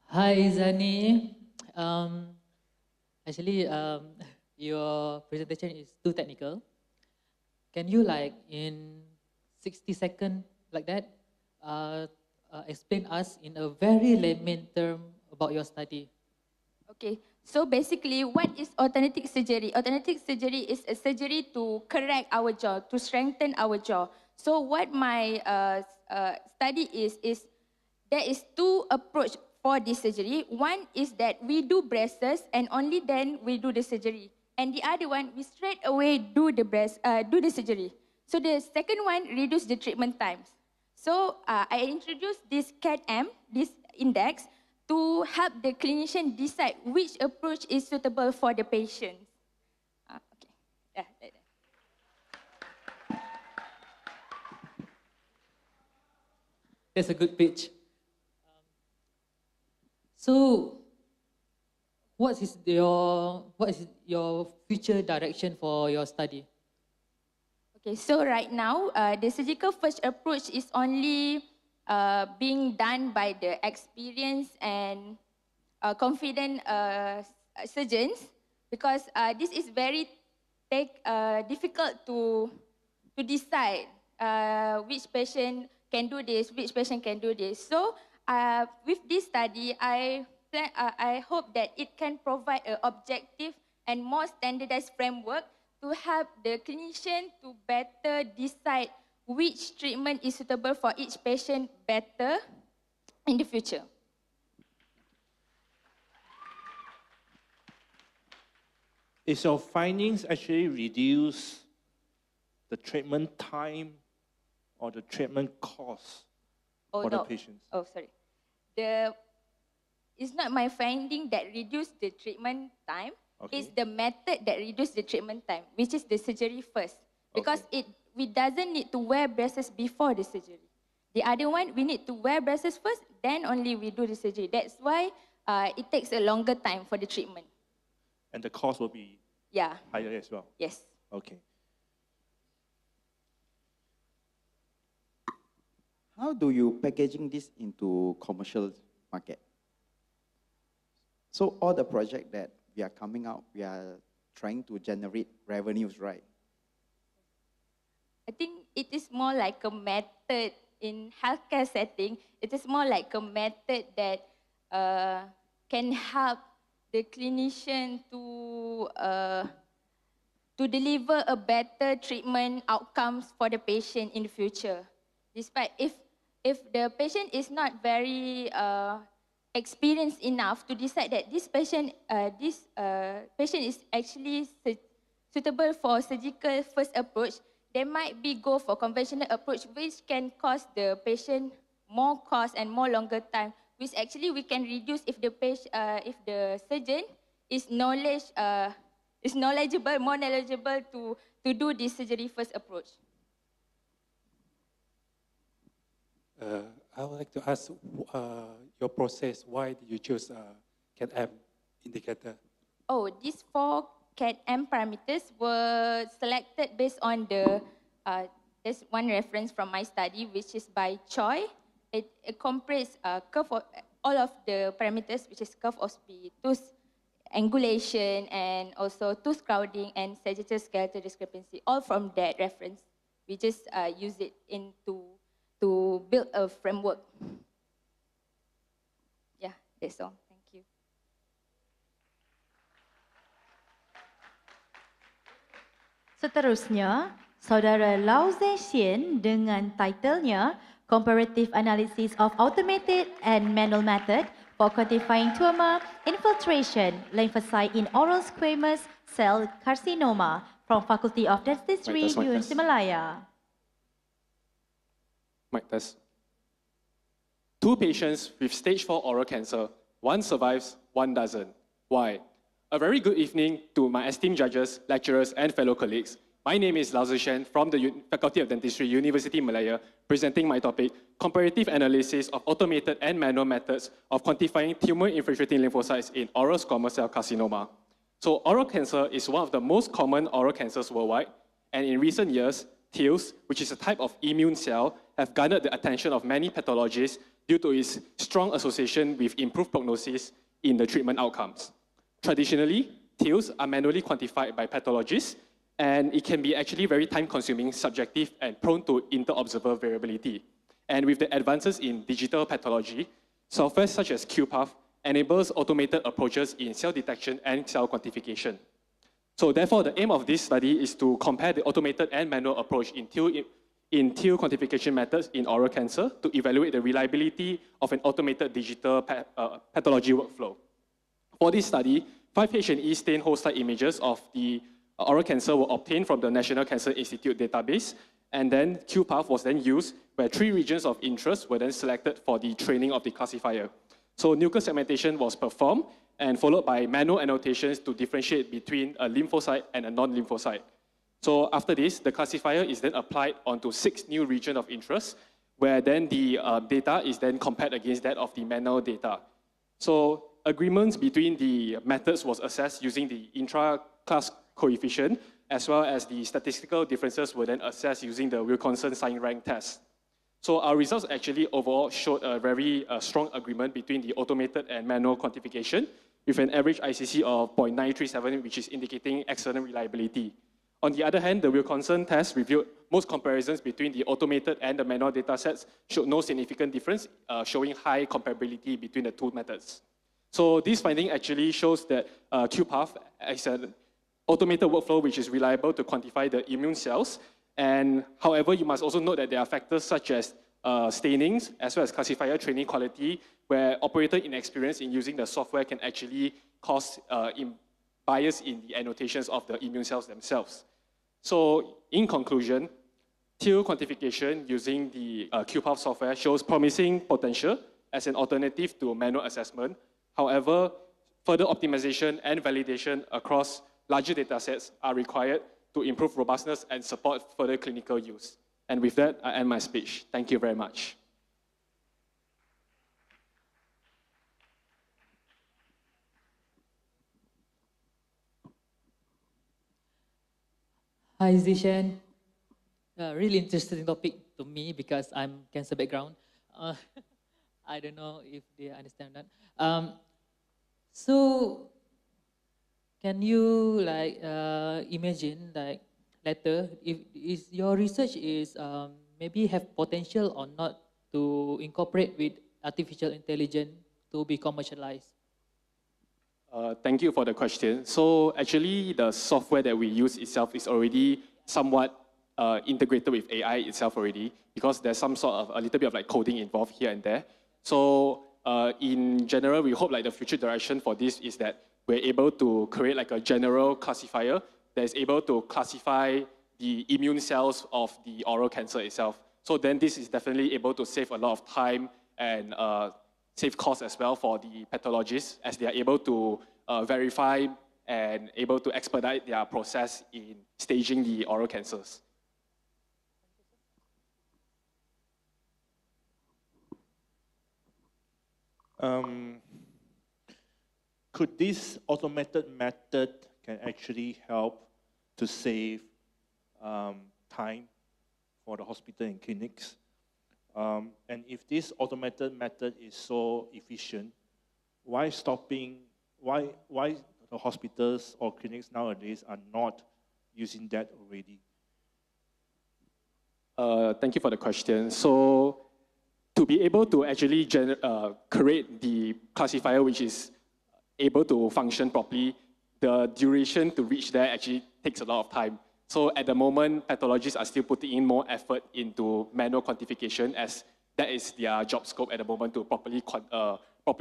E: Hi Zani. Actually, your presentation is too technical. Can you in 60 seconds like that, explain us in a very layman term about your study?
L: Okay, So basically, what is alternative surgery? Alternative surgery is a surgery to correct our jaw, to strengthen our jaw. So what my study is there is two approach for this surgery. One is that we do braces and only then we do the surgery. And the other one, we straight away do the surgery. So the second one reduce the treatment times. So I introduced this CAT-M, this index, to help the clinician decide which approach is suitable for the patient. Okay. Yeah.
E: That's a good pitch. So, what is your future direction for your study?
L: Okay, so right now, the surgical first approach is only being done by the experienced and confident surgeons because this is very difficult to decide which patient can do this, which patient can do this. So with this study, I hope that it can provide an objective and more standardized framework to help the clinician to better decide which treatment is suitable for each patient better in the future.
F: Is your findings actually reduce the treatment time or the treatment cost for the patients?
L: Oh, sorry. It's not my finding that reduce the treatment time.
F: Okay.
L: It's the method that reduce the treatment time, which is the surgery first. Because we doesn't need to wear braces before the surgery. The other one, we need to wear braces first, then only we do the surgery. That's why it takes a longer time for the treatment.
F: And the cost will be higher as well?
L: Yes.
F: Okay.
J: How do you packaging this into commercial market? So all the project that we are coming out, we are trying to generate revenues, right?
L: I think it is more like a method in healthcare setting. It is more like a method that can help the clinician to deliver a better treatment outcomes for the patient in the future. Despite if the patient is not very experienced enough to decide that this patient is actually suitable for surgical first approach, they might be go for conventional approach, which can cost the patient more cost and more longer time, which actually we can reduce if the surgeon is knowledgeable, more knowledgeable to do this surgery first approach.
K: I would like to ask your process. Why did you choose CAT-M indicator?
L: Oh, these 4 CAT-M parameters were selected based on there's one reference from my study, which is by Choi. It comprises curve of all of the parameters, which is curve of speed, tooth angulation, and also tooth crowding and sagittal skeletal discrepancy. All from that reference. We just use it to build a framework. Yeah, that's all. Thank you.
C: Seterusnya, Saudara Lau Zhe-Xian dengan titlenya Comparative Analysis of Automated and Manual Method for Quantifying Tumor Infiltration Lymphocyte in Oral Squamous Cell Carcinoma from Faculty of Dentistry, Universiti Malaya.
M: Mic test. 2 patients with stage 4 oral cancer. 1 survives, 1 doesn't. Why? A very good evening to my esteemed judges, lecturers, and fellow colleagues. My name is Lau Zhe-Xian from the Faculty of Dentistry, Universiti Malaya, presenting my topic, Comparative Analysis of Automated and Manual Methods of Quantifying Tumor-Infiltrating Lymphocytes in Oral Squamous Cell Carcinoma. So oral cancer is one of the most common oral cancers worldwide, and in recent years, TILs, which is a type of immune cell, have garnered the attention of many pathologists due to its strong association with improved prognosis in the treatment outcomes. Traditionally, TILs are manually quantified by pathologists, and it can be actually very time-consuming, subjective, and prone to inter-observer variability. And with the advances in digital pathology, software such as QPath enables automated approaches in cell detection and cell quantification. So therefore, the aim of this study is to compare the automated and manual approach in TIL quantification methods in oral cancer to evaluate the reliability of an automated digital pathology workflow. For this study, 5 H&E stain whole site images of the oral cancer were obtained from the National Cancer Institute database, and then QPath was then used, where 3 regions of interest were then selected for the training of the classifier. So nucleus segmentation was performed, and followed by manual annotations to differentiate between a lymphocyte and a non-lymphocyte. So after this, the classifier is then applied onto 6 new regions of interest, where then the data is then compared against that of the manual data. So agreements between the methods was assessed using the intra-class coefficient, as well as the statistical differences were then assessed using the Wilkinson sign rank test. So our results actually overall showed a very strong agreement between the automated and manual quantification, with an average ICC of 0.937, which is indicating excellent reliability. On the other hand, the Wilkinson test revealed most comparisons between the automated and the manual data sets showed no significant difference, showing high comparability between the 2 methods. So this finding actually shows that QPath is an automated workflow which is reliable to quantify the immune cells. And however, you must also note that there are factors such as stainings, as well as classifier training quality, where operator inexperience in using the software can actually cause bias in the annotations of the immune cells themselves. So in conclusion, TIL quantification using the QPath software shows promising potential as an alternative to manual assessment. However, further optimization and validation across larger data sets are required to improve robustness and support further clinical use. And with that, I end my speech. Thank you very much.
E: Hi, Zishan. Really interesting topic to me because I'm cancer background. I don't know if they understand that. So, can you like imagine like later if your research is maybe have potential or not to incorporate with artificial intelligence to be commercialized?
M: Thank you for the question. So actually, the software that we use itself is already somewhat integrated with AI itself already, because there's some sort of a little bit of like coding involved here and there. So in general, we hope like the future direction for this is that we're able to create like a general classifier that is able to classify the immune cells of the oral cancer itself. So then this is definitely able to save a lot of time and save costs as well for the pathologists, as they are able to verify and able to expedite their process in staging the oral cancers.
F: Could this automated method can actually help to save time for the hospital and clinics? And if this automated method is so efficient, why the hospitals or clinics nowadays are not using that already?
M: Thank you for the question. So to be able to actually create the classifier which is able to function properly, the duration to reach there actually takes a lot of time. So at the moment, pathologists are still putting in more effort into manual quantification, as that is their job scope at the moment to properly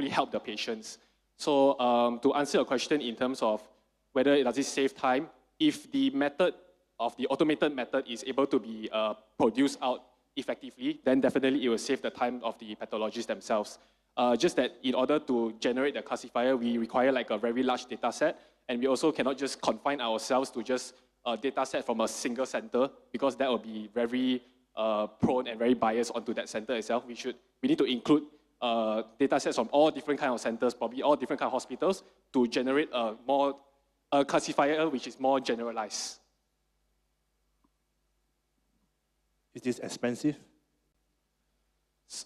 M: help the patients. So to answer your question in terms of whether does it save time, if the method of the automated method is able to be produced out effectively, then definitely it will save the time of the pathologists themselves. Just that in order to generate the classifier, we require like a very large data set, and we also cannot just confine ourselves to just a data set from a single center, because that will be very prone and very biased onto that center itself. We need to include data sets from all different kinds of centers, probably all different kinds of hospitals, to generate a classifier which is more generalized.
F: Is this expensive?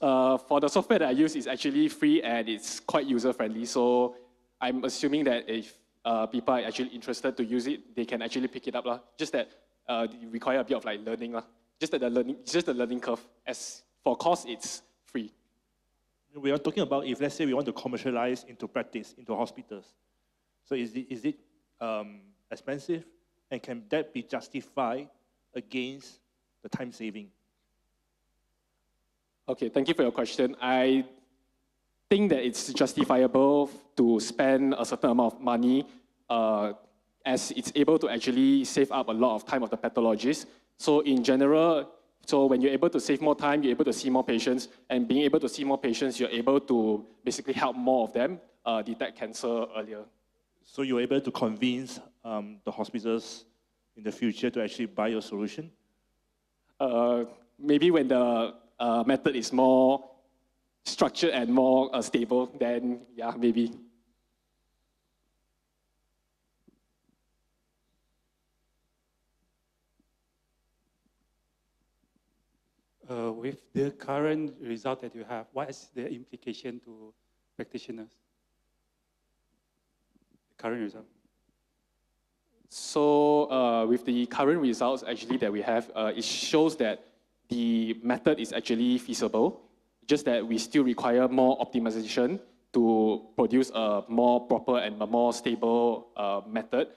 M: For the software that I use, it's actually free and it's quite user-friendly. So I'm assuming that if people are actually interested to use it, they can actually pick it up. Just that you require a bit of like learning. Just the learning curve. As for cost, it's free.
F: we are talking about if, let's say, we want to commercialize into practice, into hospitals. So is it expensive? And can that be justified against the time saving?
M: Okay, thank you for your question. I think that it's justifiable to spend a certain amount of money as it's able to actually save up a lot of time of the pathologist. So in general, so when you're able to save more time, you're able to see more patients, and being able to see more patients, you're able to basically help more of them detect cancer earlier.
F: So you're able to convince the hospitals in the future to actually buy your solution?
M: Maybe when the method is more structured and more stable, then yeah, maybe.
K: With the current result that you have, what is the implication to practitioners? The current result.
M: So with the current results actually that we have, it shows that the method is actually feasible, just that we still require more optimization to produce a more proper and a more stable method.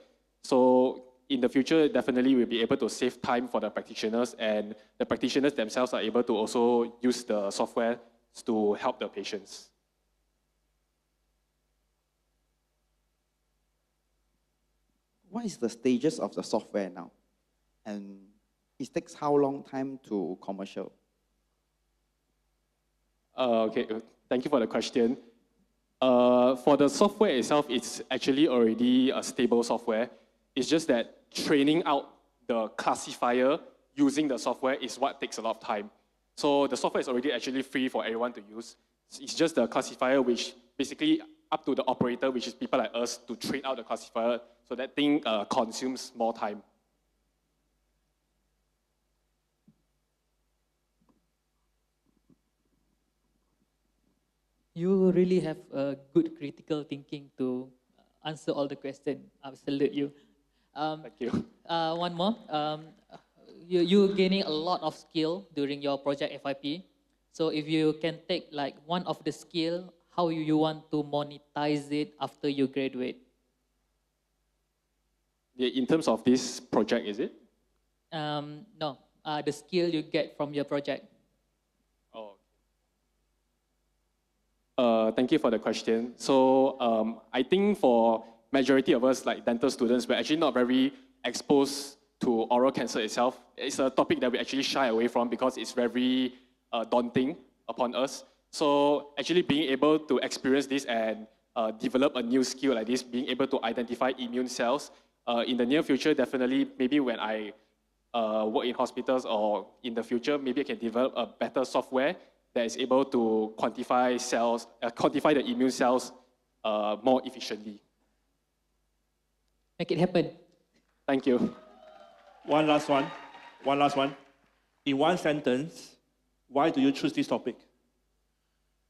M: So in the future, definitely we'll be able to save time for the practitioners, and the practitioners themselves are able to also use the software to help the patients.
J: What is the stages of the software now? And it takes how long time to commercial?
M: Okay, thank you for the question. For the software itself, it's actually already a stable software. It's just that training out the classifier using the software is what takes a lot of time. So the software is already actually free for everyone to use. It's just the classifier which basically up to the operator, which is people like us, to train out the classifier. So that thing consumes more time.
E: You really have a good critical thinking to answer all the questions. I salute you.
M: Thank you.
E: One more. You're gaining a lot of skill during your project FYP. So if you can take like one of the skill, how you want to monetize it after you graduate?
M: Yeah, in terms of this project, is it?
E: No, the skill you get from your project.
M: Oh. Thank you for the question. So I think for majority of us, like dental students, we're actually not very exposed to oral cancer itself. It's a topic that we actually shy away from because it's very daunting upon us. So actually being able to experience this and develop a new skill like this, being able to identify immune cells, in the near future, definitely, maybe when I work in hospitals or in the future, maybe I can develop a better software that is able to quantify cells, quantify the immune cells more efficiently.
E: Make it happen.
M: Thank you.
F: One last one. In one sentence, why do you choose this topic?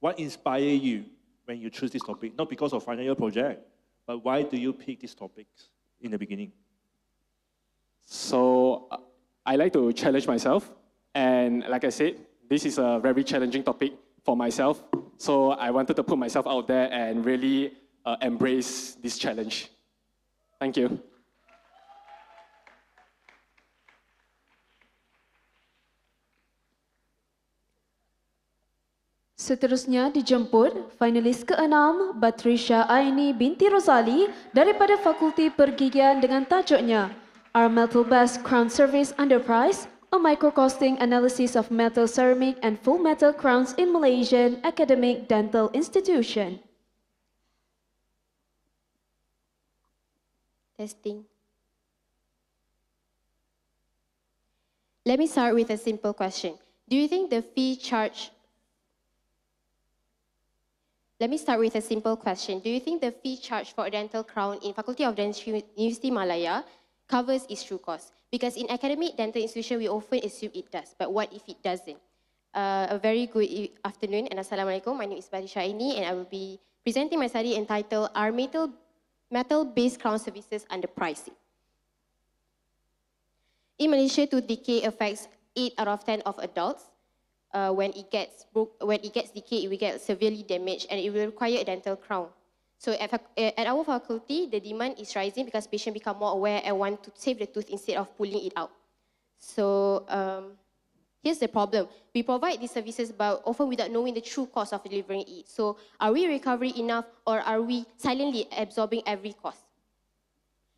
F: What inspired you when you choose this topic? Not because of final year project, but why do you pick these topics in the beginning?
M: So I like to challenge myself. And like I said, this is a very challenging topic for myself. So I wanted to put myself out there and really embrace this challenge. Thank you.
G: Seterusnya dijemput finalis ke-6 Batrisha Aini binti Rosali daripada Fakulti Pergigian dengan tajuknya Our Metal Best Crown Service Underprice, a microcosting analysis of metal ceramic and full metal crowns in Malaysian academic dental institution.
N: Testing. Let me start with a simple question. Do you think the fee charged Let me start with a simple question. Do you think the fee charged for a dental crown in Faculty of Dentistry, Universiti Malaya covers its true cost? Because in academic dental institution, we often assume it does, but what if it doesn't? A very good afternoon and Assalamualaikum. My name is Batrisha Aini and I will be presenting my study entitled Are Metal-Based Crown Services Underpriced? In Malaysia, tooth decay affects 8 out of 10 of adults. when it gets decayed, it will get severely damaged and it will require a dental crown. So at our faculty, the demand is rising because patients become more aware and want to save the tooth instead of pulling it out. So here's the problem. We provide these services but often without knowing the true cost of delivering it. So are we recovering enough or are we silently absorbing every cost?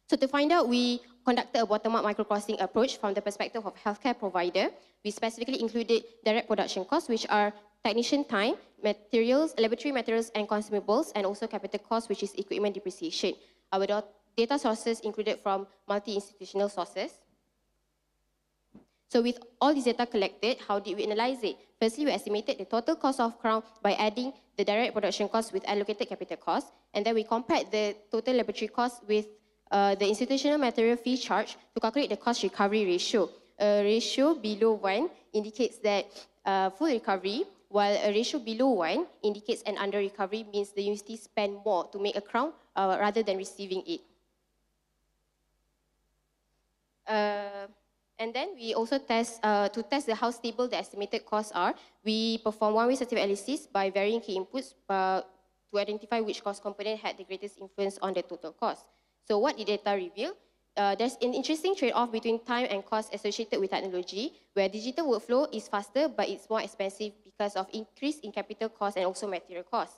N: So to find out, we conducted a bottom-up microcosting approach from the perspective of healthcare provider. We specifically included direct production costs, which are technician time, materials, laboratory materials and consumables, and also capital costs, which is equipment depreciation. Our data sources included from multi-institutional sources. So with all this data collected, how did we analyze it? Firstly, we estimated the total cost of crown by adding the direct production costs with allocated capital costs, and then we compared the total laboratory costs with the institutional material fee charge to calculate the cost recovery ratio. A ratio below 1 indicates that full recovery, while a ratio below 1 indicates an under recovery, means the university spent more to make a crown rather than receiving it. And then we also test, to test how stable the estimated costs are, we perform one-way sensitivity analysis by varying key inputs to identify which cost component had the greatest influence on the total cost. So what did data reveal? There's an interesting trade-off between time and cost associated with technology, where digital workflow is faster but it's more expensive because of increase in capital cost and also material cost.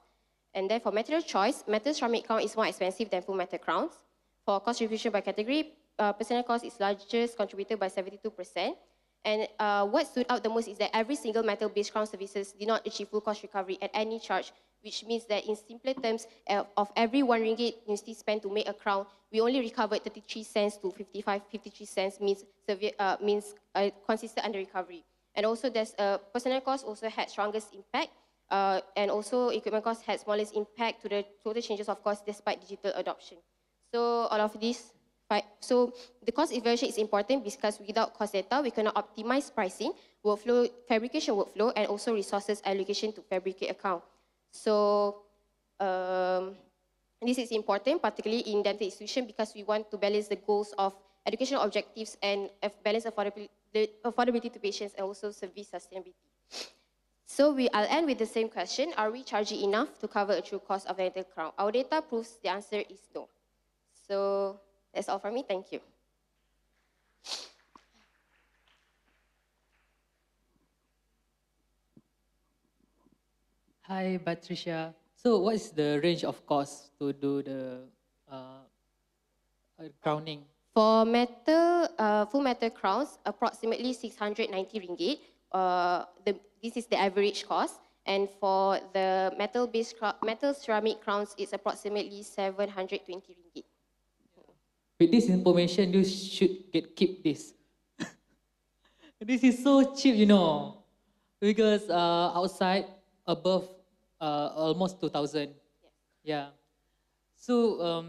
N: And then for material choice, metal ceramic crown is more expensive than full metal crowns. For cost distribution by category, personnel cost is largest, contributed by 72%. And what stood out the most is that every single metal-based crown services did not achieve full cost recovery at any charge, which means that in simpler terms, of every 1 ringgit university spent to make a crown, we only recovered 33 cents to 53 cents, means consistent under recovery. And also there's personnel cost also had strongest impact, and also equipment cost had smallest impact to the total changes of cost despite digital adoption. So all of this, so the cost evaluation is important because without cost data, we cannot optimize pricing, workflow, fabrication workflow, and also resources allocation to fabricate a crown. So this is important, particularly in dental institution, because we want to balance the goals of educational objectives and balance affordability to patients and also service sustainability. So I'll end with the same question. Are we charging enough to cover a true cost of a dental crown? Our data proves the answer is no. So that's all from me. Thank you.
E: Hi, Patricia. So what is the range of cost to do the crowning?
N: For metal, full metal crowns, approximately 690 ringgit. This is the average cost. And for the metal ceramic crowns, it's approximately 720 ringgit.
E: With this information, you should keep this. This is so cheap, you know, because outside above almost 2,000. Yeah. So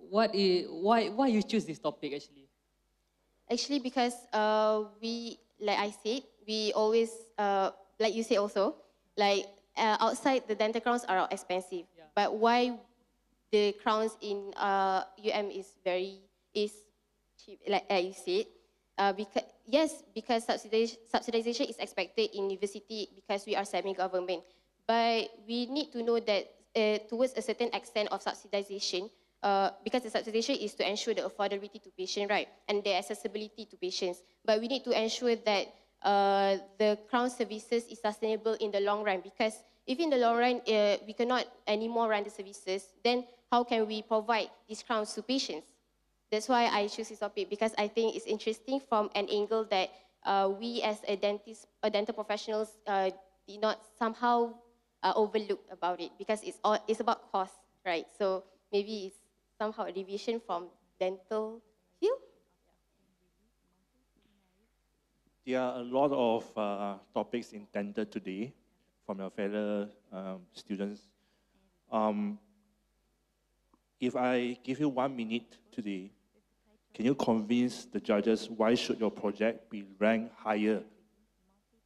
E: why you choose this topic actually?
N: Actually, because like I said, we always like you say also, like outside the dental crowns are expensive, but why the crowns in is cheap, like you said. Because subsidization is expected in university because we are semi-government. But we need to know that towards a certain extent of subsidization, because the subsidization is to ensure the affordability to patients, right? And the accessibility to patients. But we need to ensure that the crown services is sustainable in the long run, because if in the long run we cannot anymore run the services, then how can we provide these crowns to patients? That's why I choose this topic, because I think it's interesting from an angle that we as dental professionals did not somehow overlook about it, because it's about cost, right? So maybe it's somehow a deviation from dental field.
F: There are a lot of topics intended today from your fellow students. If I give you 1 minute today, can you convince the judges why should your project be ranked higher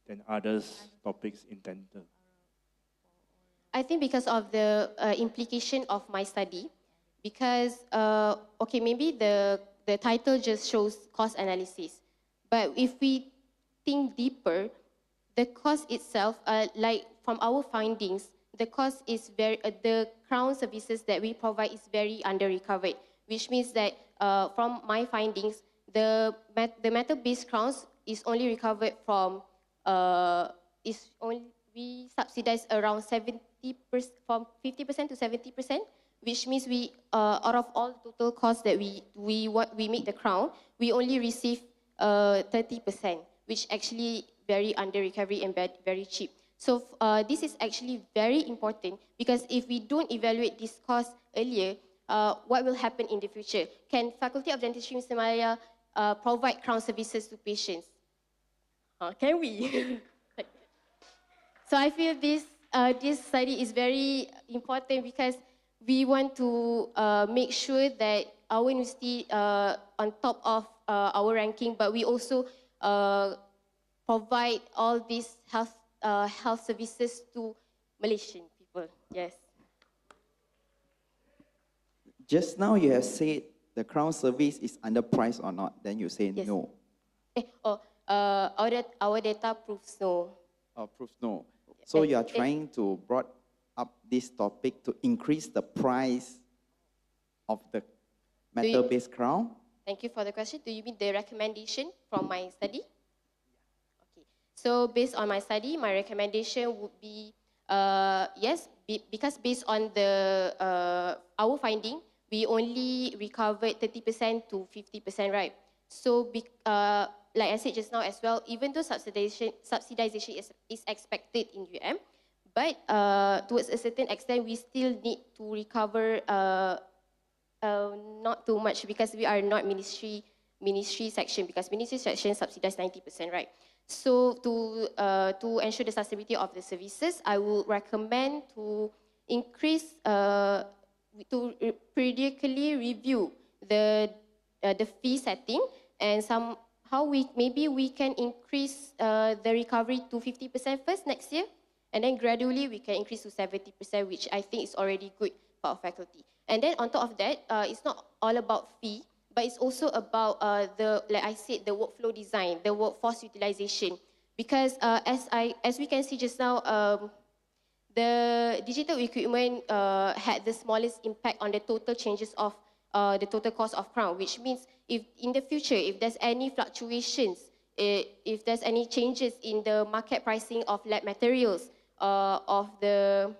F: than others topics intended?
N: I think because of the implication of my study, because, okay, maybe the title just shows cost analysis, But if we think deeper, the cost itself, like from our findings, the cost is the crown services that we provide is very under-recovered, which means that from my findings, the metal-based crowns is only recovered from, we subsidize around 70%, from 50% to 70%, which means we, out of all total costs that we make the crown, we only receive 30%, which actually very under recovery and very cheap. So this is actually very important because if we don't evaluate this cost earlier, what will happen in the future? Can Faculty of Dentistry Universiti Malaya provide crown services to patients? Can we? So I feel this study is very important because we want to make sure that our university on top of our ranking, but we also provide all these health services to Malaysian people. Yes.
J: Just now you have said the crown service is underpriced or not. Then you say
N: Yes.
J: no.
N: Our data proves no.
J: Proves no. So you are trying to brought up this topic to increase the price of the metal-based crown?
N: Thank you for the question. Do you mean the recommendation from my study? Okay. So based on my study, my recommendation would be yes, because based on the our finding, we only recovered 30% to 50%, right? So like I said just now as well, even though subsidization is expected in UM, but towards a certain extent, we still need to recover not too much because we are not ministry section, because ministry section subsidize 90%, right? So to ensure the sustainability of the services, I would recommend to increase, to periodically review the fee setting, and somehow maybe we can increase the recovery to 50% first next year, and then gradually we can increase to 70%, which I think is already good for our faculty. And then on top of that, it's not all about fee, but it's also about like I said, the workflow design, the workforce utilization. Because as we can see just now, the digital equipment had the smallest impact on the total changes of the total cost of crown, which means if in the future, if there's any fluctuations, if there's any changes in the market pricing of lab materials, of the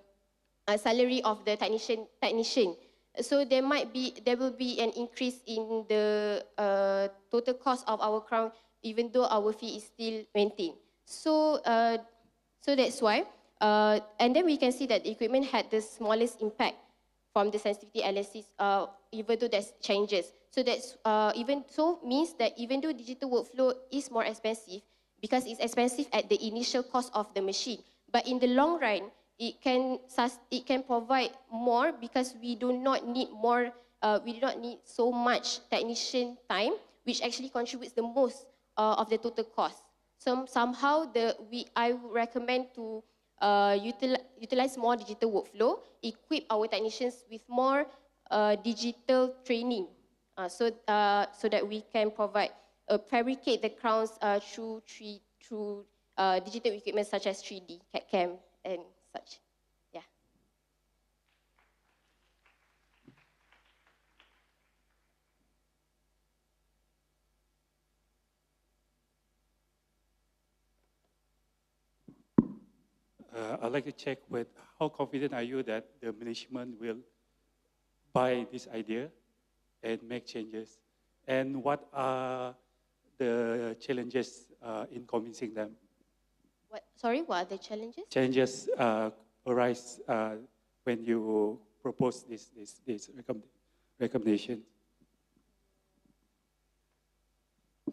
N: salary of the technician, so there will be an increase in the total cost of our crown, even though our fee is still maintained. So that's why, and then we can see that the equipment had the smallest impact from the sensitivity analysis, even though there's changes. So that's means that even though digital workflow is more expensive, because it's expensive at the initial cost of the machine, but in the long run, it can provide more because we do not need so much technician time, which actually contributes the most of the total cost. So somehow I would recommend to utilize more digital workflow, equip our technicians with more digital training, so that we can fabricate the crowns through digital equipment such as 3D, CAD/CAM, and such. Yeah.
K: I'd like to check with how confident are you that the management will buy this idea and make changes? And what are the challenges in convincing them?
N: What are the challenges?
K: Challenges arise when you propose this recommendation.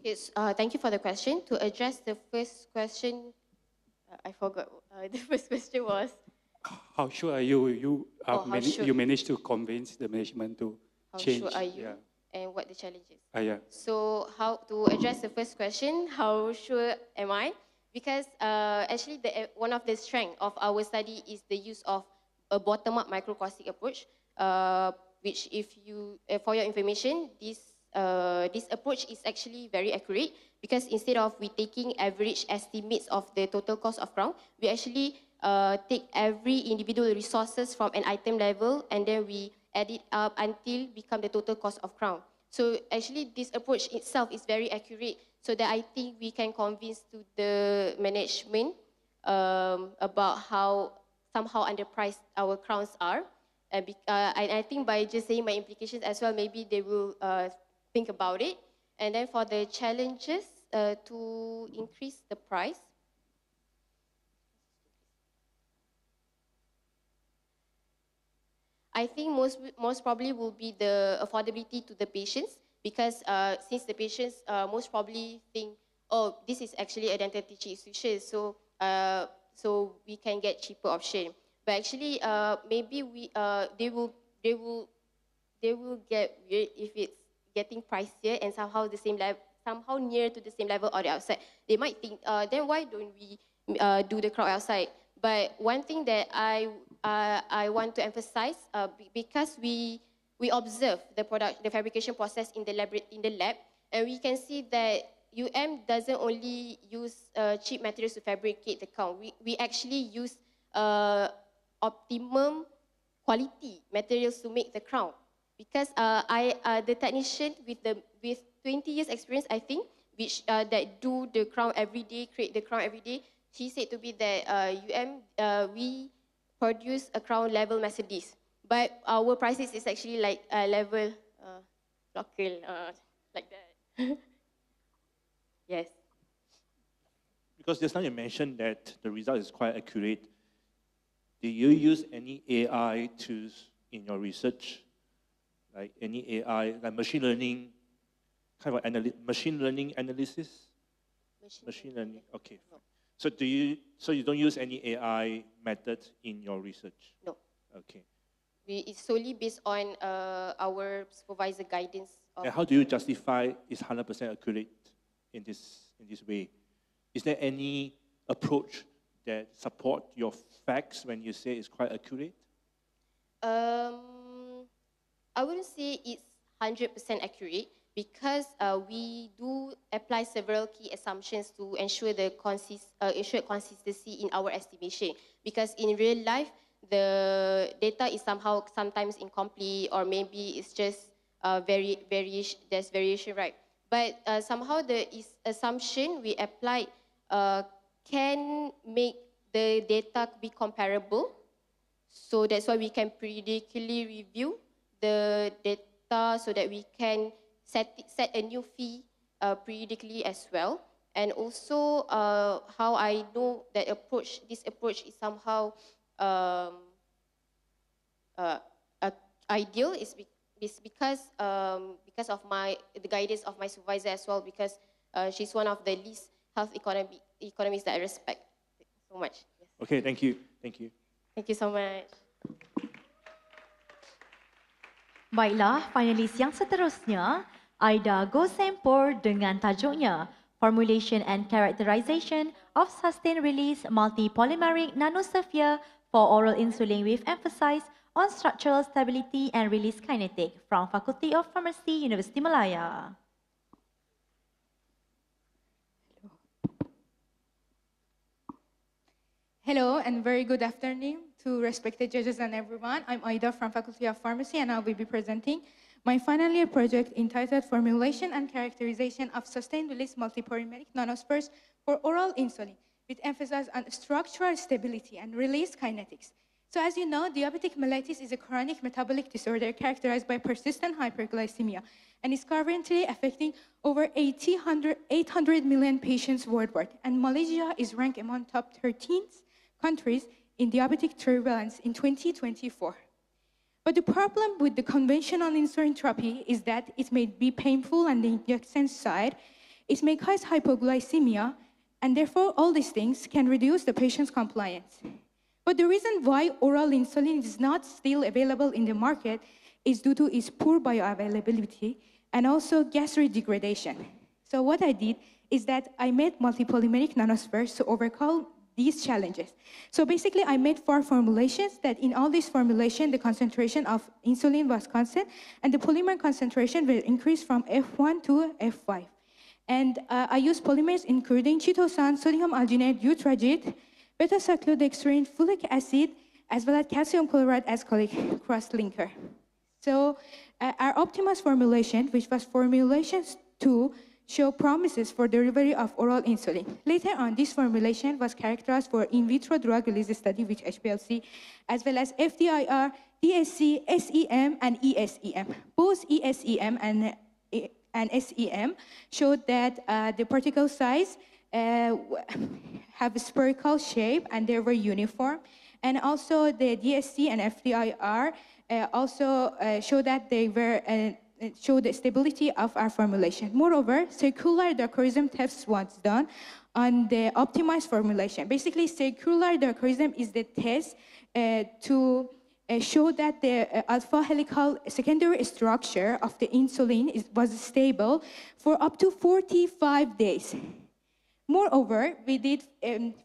N: Yes, thank you for the question. To address the first question, I forgot. The first question was?
K: How sure are you? You managed to convince the management to change.
N: How sure are you?
K: Yeah.
N: And what the challenges?
K: Yeah.
N: So how to address the first question, how sure am I? Because actually one of the strengths of our study is the use of a bottom-up microcaustic approach, which for your information, this this approach is actually very accurate because instead of we taking average estimates of the total cost of crown, we actually take every individual resources from an item level and then we add it up until become the total cost of crown. So actually this approach itself is very accurate so that I think we can convince to the management about how somehow underpriced our crowns are. And I think by just saying my implications as well, maybe they will think about it. And then for the challenges to increase the price, I think most probably will be the affordability to the patients because since the patients most probably think, oh, this is actually a dental teaching institution, so we can get cheaper option. But actually, maybe they will get weird if it's getting pricier and somehow the same level, somehow near to the same level or the outside. They might think, then why don't we do the crowd outside? But one thing that I want to emphasize, because we observe the fabrication process in the lab, and we can see that doesn't only use cheap materials to fabricate the crown. We actually use optimum quality materials to make the crown. Because the technician with 20 years experience, I think, which that do the crown every day, create the crown every day, she said to me that we produce a crown level Mercedes, but our prices is actually like level local, like that. Yes.
F: Because just now you mentioned that the result is quite accurate. Do you use any AI tools in your research? Like any AI, like machine learning, kind of machine learning analysis? Machine learning, okay.
N: No.
F: So you don't use any AI methods in your research?
N: No.
F: Okay.
N: It's solely based on our supervisor guidance.
F: And how do you justify it's 100% accurate in this way? Is there any approach that support your facts when you say it's quite accurate?
N: I wouldn't say it's 100% accurate because we do apply several key assumptions to ensure the consistency in our estimation. Because in real life, the data is sometimes incomplete, or maybe it's just there's variation, right? But somehow the assumption we applied can make the data be comparable. So that's why we can periodically review the data so that we can set a new fee periodically as well. And also how I know that this approach is somehow ideal is because of the guidance of my supervisor as well, because she's one of the least health economists that I respect so much. Yes.
F: Okay, thank you. Thank you.
N: Thank you so much.
C: Baiklah, finalis yang seterusnya, Aida Gosempor dengan tajuknya Formulation and Characterization of Sustained Release Multipolymeric Nanosphere for Oral Insulin with emphasis on Structural Stability and Release Kinetic from Faculty of Pharmacy, Universiti Malaya.
O: Hello and very good afternoon to respected judges and everyone. I'm Aida from Faculty of Pharmacy and I will be presenting my final year project entitled Formulation and Characterization of Sustained Release Multipolymeric Nanospheres for Oral Insulin with emphasis on structural stability and release kinetics. So as you know, diabetic mellitus is a chronic metabolic disorder characterized by persistent hyperglycemia and is currently affecting over 800 million patients worldwide. And Malaysia is ranked among top 13 countries in diabetic prevalence in 2024. But the problem with the conventional insulin therapy is that it may be painful on the injection side, it may cause hypoglycemia, and therefore all these things can reduce the patient's compliance. But the reason why oral insulin is not still available in the market is due to its poor bioavailability and also gastric degradation. So what I did is that I made multipolymeric nanospheres to overcome these challenges. So basically, I made 4 formulations that in all these formulations, the concentration of insulin was constant, and the polymer concentration will increase from F1 to F5. And I used polymers including chitosan, sodium alginate, eutragit, beta-cyclodextrin, folic acid, as well as calcium chloride as cross-linker. So our optimized formulation, which was formulations 2, show promises for delivery of oral insulin. Later on, this formulation was characterized for in vitro drug release study with HPLC, as well as FDIR, DSC, SEM, and ESEM. Both ESEM and SEM showed that the particle size have a spherical shape and they were uniform. And also the DSC and FDIR also show that they were show the stability of our formulation. Moreover, circular diacherism test was done on the optimized formulation. Basically, circular diacherism is the test to show that the alpha helical secondary structure of the insulin was stable for up to 45 days. Moreover, we did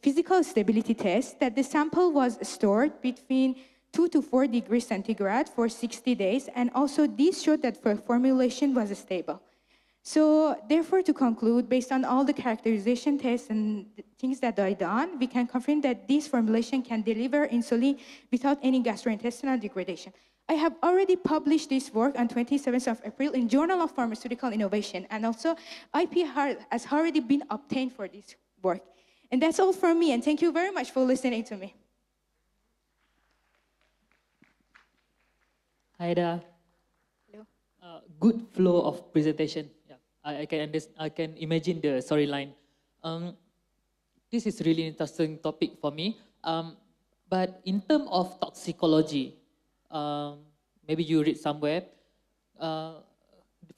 O: physical stability tests that the sample was stored between 2 to 4 degrees centigrade for 60 days, and also this showed that the formulation was stable. So therefore, to conclude, based on all the characterization tests and the things that I done, we can confirm that this formulation can deliver insulin without any gastrointestinal degradation. I have already published this work on 27th of April in Journal of Pharmaceutical Innovation, and also IP has already been obtained for this work. And that's all from me, and thank you very much for listening to me.
E: Hi there.
O: Hello.
E: Good flow of presentation. Yeah, I can imagine the storyline. This is really interesting topic for me. But in terms of toxicology, maybe you read somewhere,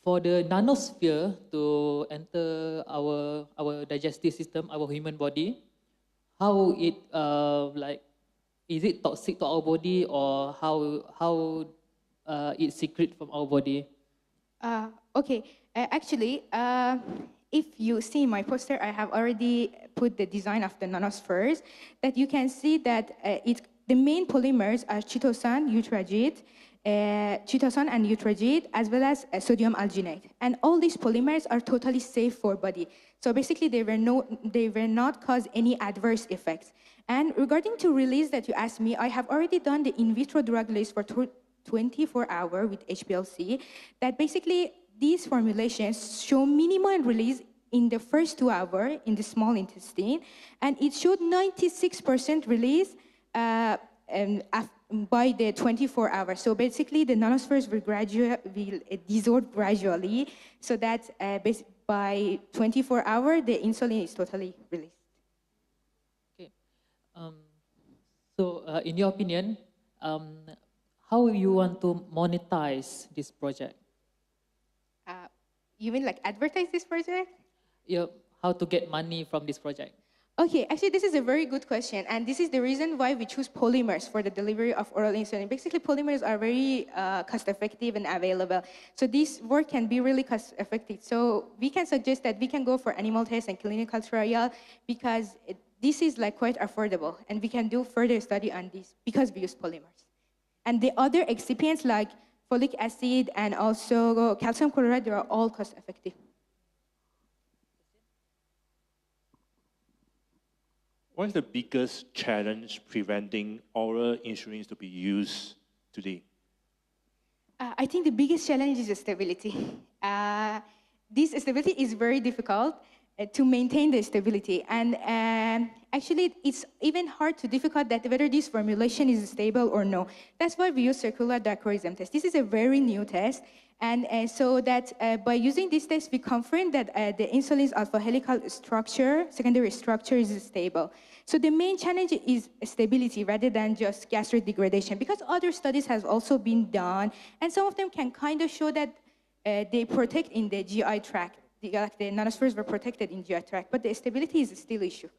E: for the nanosphere to enter our digestive system, our human body, how it is it toxic to our body, or how it secret from our body?
O: Okay, actually, if you see my poster, I have already put the design of the nanospheres, that you can see that the main polymers are chitosan, eutragit, chitosan and eutragit, as well as sodium alginate. And all these polymers are totally safe for body. So basically, they were not cause any adverse effects. And regarding to release that you asked me, I have already done the in vitro drug release for 24 hours with HPLC, that basically these formulations show minimal release in the first 2 hours in the small intestine, and it showed 96% release by the 24 hours. So basically the nanospheres will dissolve gradually, so that by 24 hours the insulin is totally released.
E: Okay. So in your opinion, how you want to monetize this project?
O: You mean like advertise this project?
E: Yeah, how to get money from this project?
O: Okay, actually this is a very good question, and this is the reason why we choose polymers for the delivery of oral insulin. Basically, polymers are very cost-effective and available, so this work can be really cost-effective. So we can suggest that we can go for animal tests and clinical trial, because this is like quite affordable, and we can do further study on this because we use polymers. And the other excipients like folic acid and also calcium chloride, they are all cost-effective.
F: What is the biggest challenge preventing oral insulin to be used today?
O: I think the biggest challenge is stability. This stability is very difficult to maintain the stability. And actually, it's even difficult that whether this formulation is stable or no. That's why we use circular diacherism test. This is a very new test. And so that by using this test, we confirm that the insulin's alpha helical structure, secondary structure, is stable. So the main challenge is stability rather than just gastric degradation, because other studies have also been done, and some of them can kind of show that they protect in the GI tract. The nanospheres were protected in GI tract, but the stability is still issue.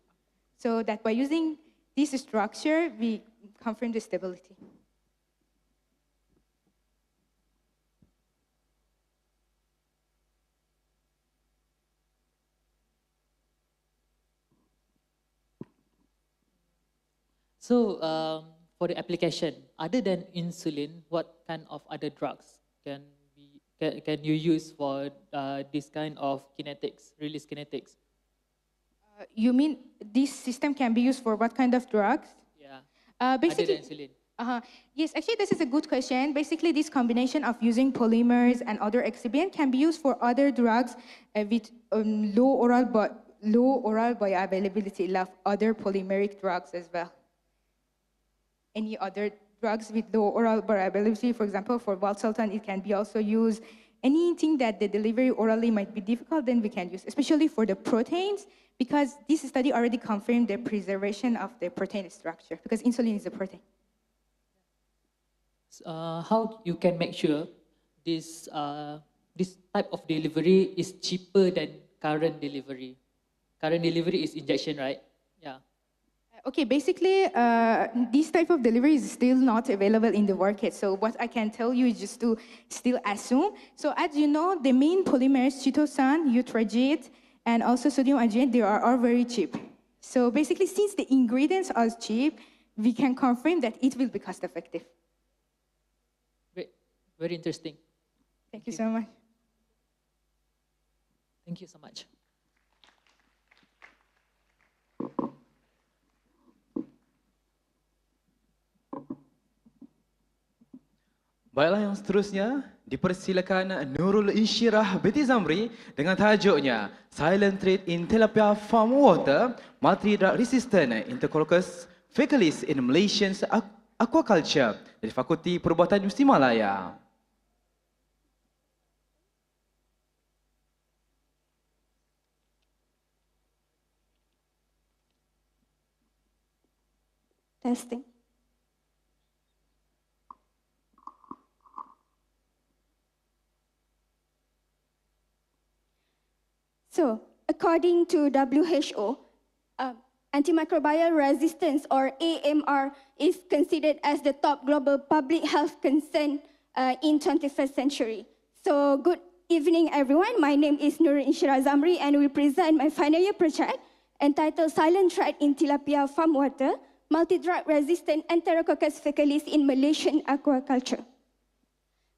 O: So that by using this structure, we confirm the stability.
E: So for the application, other than insulin, what kind of other drugs can you use for this kind of kinetics, release kinetics?
O: You mean this system can be used for what kind of drugs?
E: Yeah.
O: Basically,
E: other than insulin.
O: Yes, actually, this is a good question. Basically, this combination of using polymers and other excipients can be used for other drugs with low oral bioavailability, like other polymeric drugs as well. Any other drugs with low oral bioavailability, for example, for valsartan, it can be also used. Anything that the delivery orally might be difficult, then we can use, especially for the proteins, because this study already confirmed the preservation of the protein structure, because insulin is a protein.
E: How you can make sure this type of delivery is cheaper than current delivery? Current delivery is injection, right? Yeah.
O: Okay, basically, this type of delivery is still not available in the market. So what I can tell you is just to still assume. So as you know, the main polymers, chitosan, utregeate, and also sodium adjuvant, they are all very cheap. So basically, since the ingredients are cheap, we can confirm that it will be cost effective.
E: Great, very interesting.
O: Thank you so much.
E: Thank you so much.
P: Baiklah, yang seterusnya dipersilakan Nurul Insyirah binti Zamri dengan tajuknya Silent Threat in Tilapia Farm Water, Multi-Drug Resistant Enterococcus faecalis in Malaysian Aquaculture dari Fakulti Perubatan Universiti Malaya.
Q: Testing. So, according to WHO, antimicrobial resistance, or AMR, is considered as the top global public health concern in 21st century. So, good evening, everyone. My name is Nurul Insyirah Zamri, and we present my final year project entitled Silent Threat in Tilapia Farm Water, Multi-Drug Resistant Enterococcus faecalis in Malaysian Aquaculture.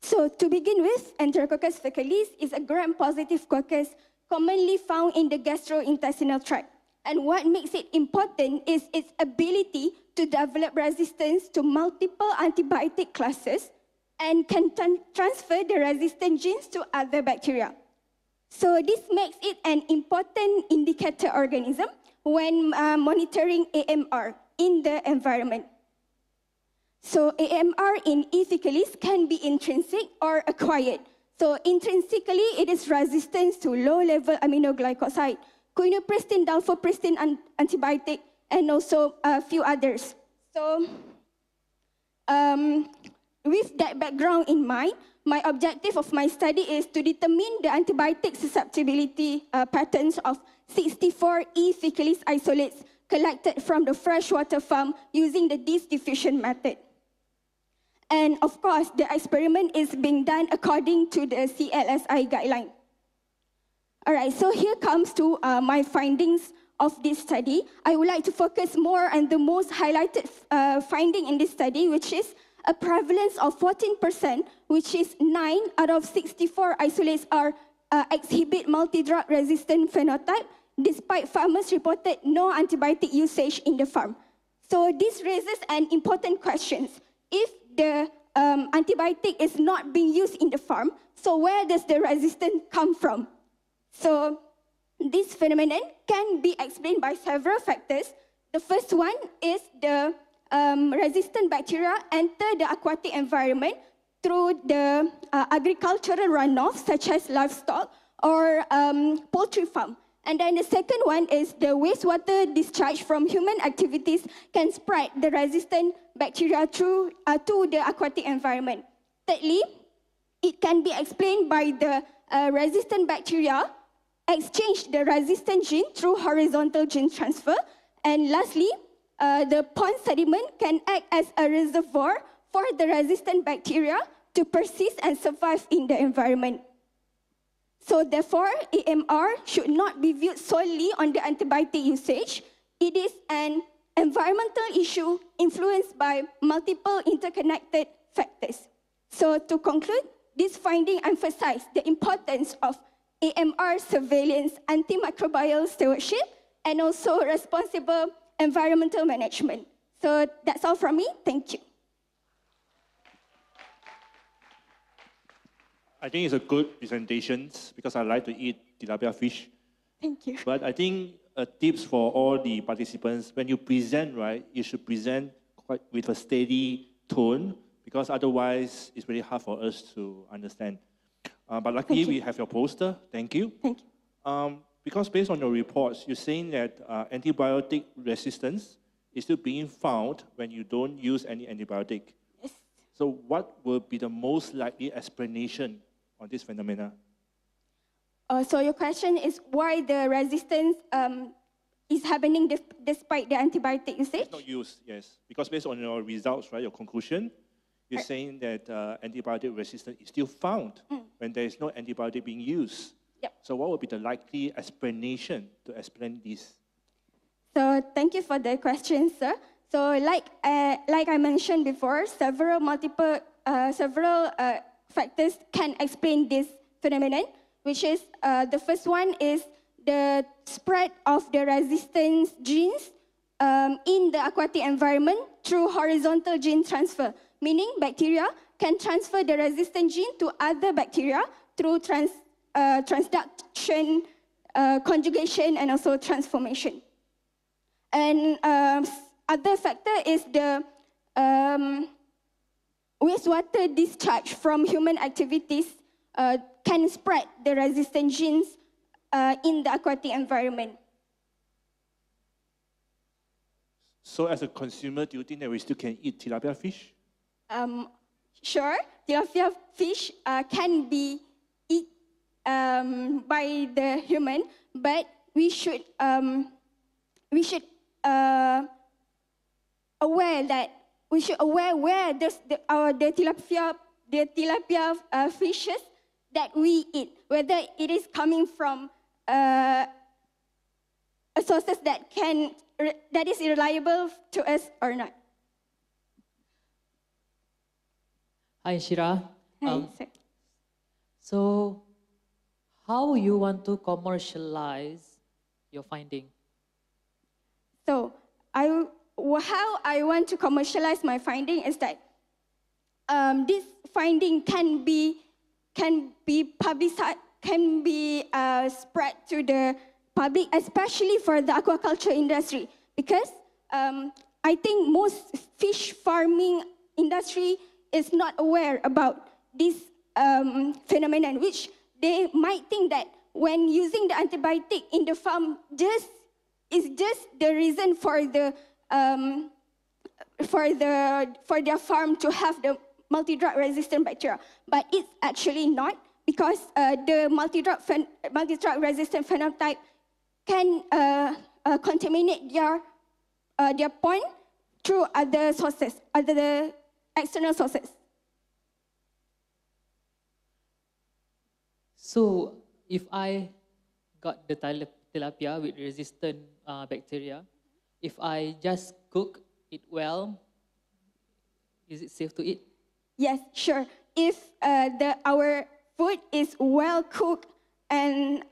Q: So, to begin with, Enterococcus faecalis is a gram-positive coccus commonly found in the gastrointestinal tract. And what makes it important is its ability to develop resistance to multiple antibiotic classes and can transfer the resistant genes to other bacteria. So this makes it an important indicator organism when monitoring AMR in the environment. So AMR in E. faecalis can be intrinsic or acquired. So intrinsically, it is resistant to low-level aminoglycoside, quinopristine, dalfopristine antibiotic, and also a few others. So with that background in mind, my objective of my study is to determine the antibiotic susceptibility patterns of 64 E. faecalis isolates collected from the freshwater farm using the disk diffusion method. And of course, the experiment is being done according to the CLSI guideline. All right, so here comes to my findings of this study. I would like to focus more on the most highlighted finding in this study, which is a prevalence of 14%, which is 9 out of 64 isolates exhibit multi-drug resistant phenotype, despite farmers reported no antibiotic usage in the farm. So this raises an important question. If the antibiotic is not being used in the farm, so where does the resistance come from? So this phenomenon can be explained by several factors. The first one is the resistant bacteria enter the aquatic environment through the agricultural runoff, such as livestock or poultry farm. And then the second one is the wastewater discharge from human activities can spread the resistant bacteria through to the aquatic environment. Thirdly, it can be explained by the resistant bacteria exchange the resistant gene through horizontal gene transfer. And lastly, the pond sediment can act as a reservoir for the resistant bacteria to persist and survive in the environment. So therefore, AMR should not be viewed solely on the antibiotic usage. It is an environmental issue influenced by multiple interconnected factors. So to conclude, this finding emphasized the importance of AMR surveillance, antimicrobial stewardship, and also responsible environmental management. So that's all from me. Thank you.
F: I think it's a good presentation because I like to eat tilapia fish.
Q: Thank you.
F: But I think tips for all the participants, when you present, right, you should present quite with a steady tone because otherwise it's very hard for us to understand. But luckily we have your poster. Thank you.
Q: Thank you.
F: Because based on your reports, you're saying that antibiotic resistance is still being found when you don't use any antibiotic.
Q: Yes.
F: So what will be the most likely explanation on this phenomena?
Q: So your question is why the resistance is happening despite the antibiotic usage?
F: It's not used, yes. Because based on your results, right, your conclusion, you're saying that antibiotic resistance is still found when there is no antibiotic being used.
Q: Yep.
F: So what would be the likely explanation to explain this?
Q: So thank you for the question, sir. So like I mentioned before, several factors can explain this phenomenon, which is the first one is the spread of the resistance genes in the aquatic environment through horizontal gene transfer, meaning bacteria can transfer the resistant gene to other bacteria through transduction, conjugation, and also transformation. And other factor is the wastewater discharge from human activities can spread the resistant genes in the aquatic environment.
F: So as a consumer, do you think that we still can eat tilapia fish?
Q: Sure, tilapia fish can be eaten by the human, but we should aware where the tilapia fishes that we eat, whether it is coming from sources that is reliable to us or not.
E: Hi, Shira.
Q: Hi, sir.
E: So, how you want to commercialize your finding?
Q: So, how I want to commercialize my finding is that this finding can be publicized, can be spread to the public, especially for the aquaculture industry, because I think most fish farming industry is not aware about this phenomenon, which they might think that when using the antibiotic in the farm is just the reason for their farm to have the multi-drug resistant bacteria, but it's actually not, because the multi-drug resistant phenotype can contaminate their pond through other sources, other external sources.
E: So, if I got the tilapia with resistant bacteria, if I just cook it well, is it safe to eat?
Q: Yes, sure. If our food is well cooked and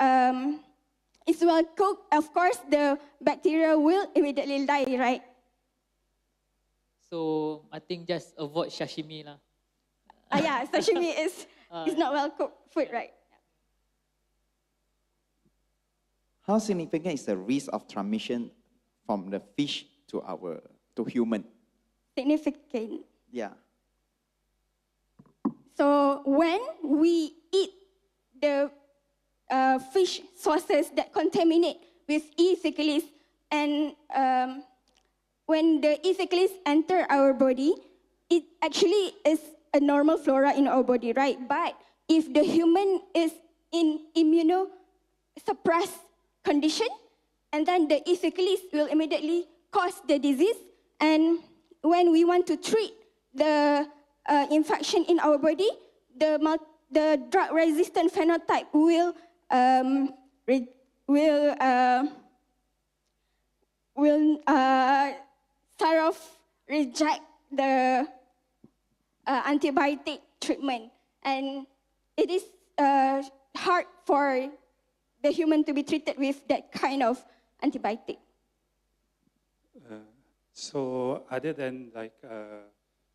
Q: is well cooked, of course the bacteria will immediately die, right?
E: So I think just avoid sashimi lah.
Q: Yeah, sashimi is not well cooked food, right?
J: How significant is the risk of transmission from the fish to human?
Q: Significant.
J: Yeah.
Q: So when we eat the fish sources that contaminate with E. faecalis, and when the E. faecalis enter our body, it actually is a normal flora in our body, right? But if the human is in immunosuppressed condition, and then the E. faecalis will immediately cause the disease, and when we want to treat the infection in our body, the drug-resistant phenotype will sort of reject the antibiotic treatment, and it is hard for the human to be treated with that kind of antibiotic.
K: So other than like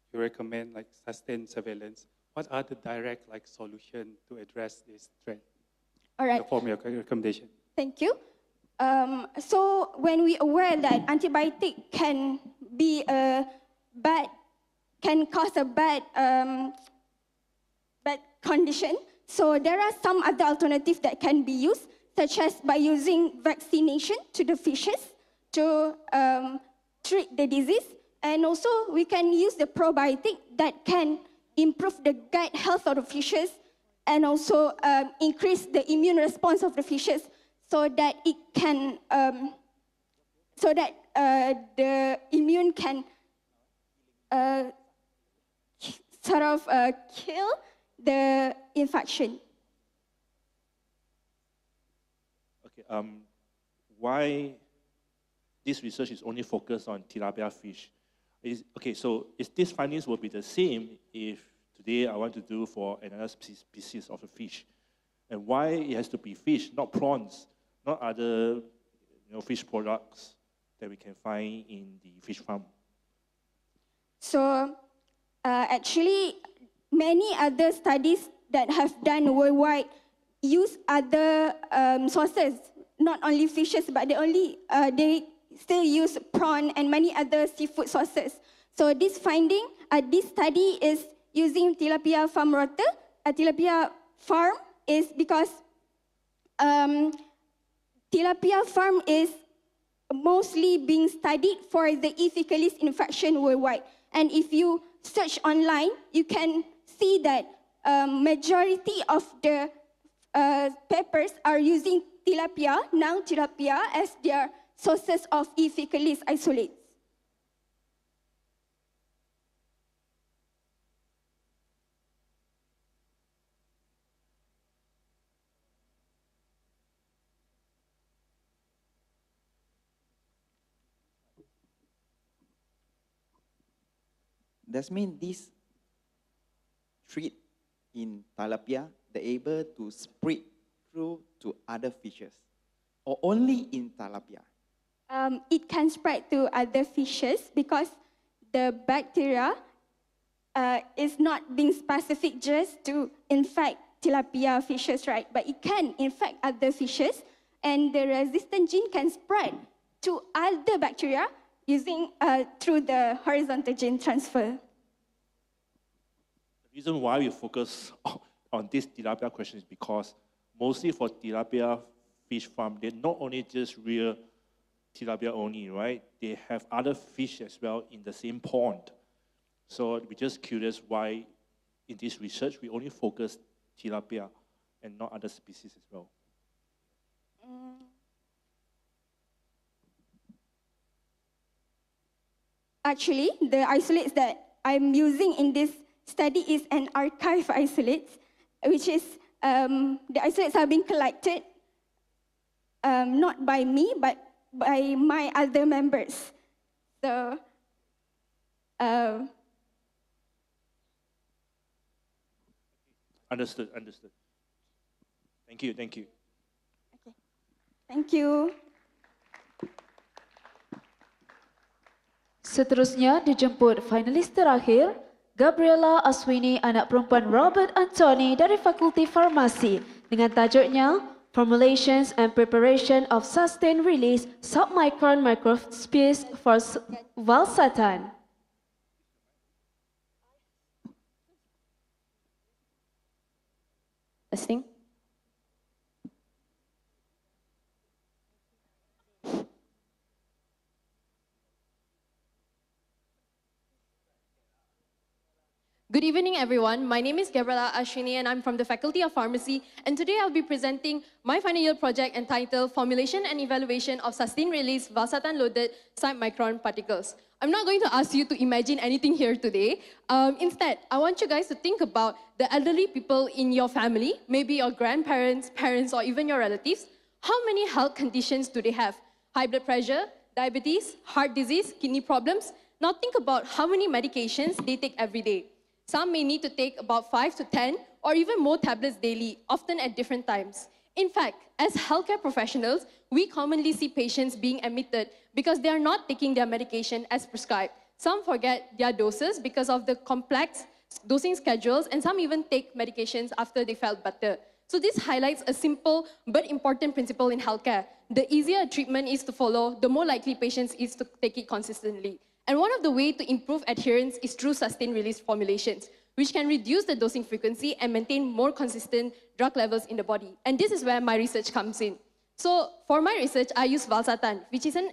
K: you recommend like sustained surveillance, what are the direct like solution to address this trend?
Q: All right.
K: From your recommendation.
Q: Thank you. So when we aware that antibiotic can be can cause a bad condition, so there are some other alternatives that can be used, such as by using vaccination to the fishes to treat the disease, and also we can use the probiotic that can improve the gut health of the fishes, and also increase the immune response of the fishes, so that it can, the immune can sort of kill the infection.
F: Okay. Why this research is only focused on tilapia fish? So these findings will be the same if today I want to do for another species of a fish, and why it has to be fish, not prawns, not other fish products that we can find in the fish farm?
Q: So actually, many other studies that have done worldwide use other sources, not only fishes, but they still use prawn and many other seafood sources. So this finding, this study is using tilapia farm rotor. Tilapia farm is because tilapia farm is mostly being studied for the E. faecalis infection worldwide. And if you search online, you can see that majority of the papers are using tilapia, now tilapia, as their sources of E. faecalis isolates.
J: That means this treat in tilapia, they're able to spread through to other fishes, or only in tilapia?
Q: It can spread to other fishes because the bacteria is not being specific just to infect tilapia fishes, right? But it can infect other fishes, and the resistant gene can spread to other bacteria using through the horizontal gene transfer.
F: The reason why we focus on this tilapia question is because mostly for tilapia fish farm, they not only just rear tilapia only, right? They have other fish as well in the same pond. So we're just curious why in this research we only focus tilapia and not other species as well.
Q: Actually, the isolates that I'm using in this study is an archive isolates, which is the isolates are being collected not by me, but by my other members. So,
F: Understood. Thank you.
Q: thank you.
C: Seterusnya dijemput finalis terakhir, Gabriela Aswini, anak perempuan Robert Anthony dari Fakulti Farmasi dengan tajuknya Formulations and Preparation of Sustained Release Submicron Microspecies for Valsatan.
R: Testing. Good evening, everyone. My name is Gabriela Ashwini, and I'm from the Faculty of Pharmacy. And today I'll be presenting my final year project entitled Formulation and Evaluation of Sustained-Release Valsatan-Loaded Submicron Particles. I'm not going to ask you to imagine anything here today. Instead, I want you guys to think about the elderly people in your family, maybe your grandparents, parents, or even your relatives. How many health conditions do they have? High blood pressure, diabetes, heart disease, kidney problems. Now think about how many medications they take every day. Some may need to take about 5 to 10 or even more tablets daily, often at different times. In fact, as healthcare professionals, we commonly see patients being admitted because they are not taking their medication as prescribed. Some forget their doses because of the complex dosing schedules, and some even take medications after they felt better. So this highlights a simple but important principle in healthcare. The easier a treatment is to follow, the more likely patients is to take it consistently. And one of the ways to improve adherence is through sustained release formulations, which can reduce the dosing frequency and maintain more consistent drug levels in the body. And this is where my research comes in. So for my research, I use valsartan, which is an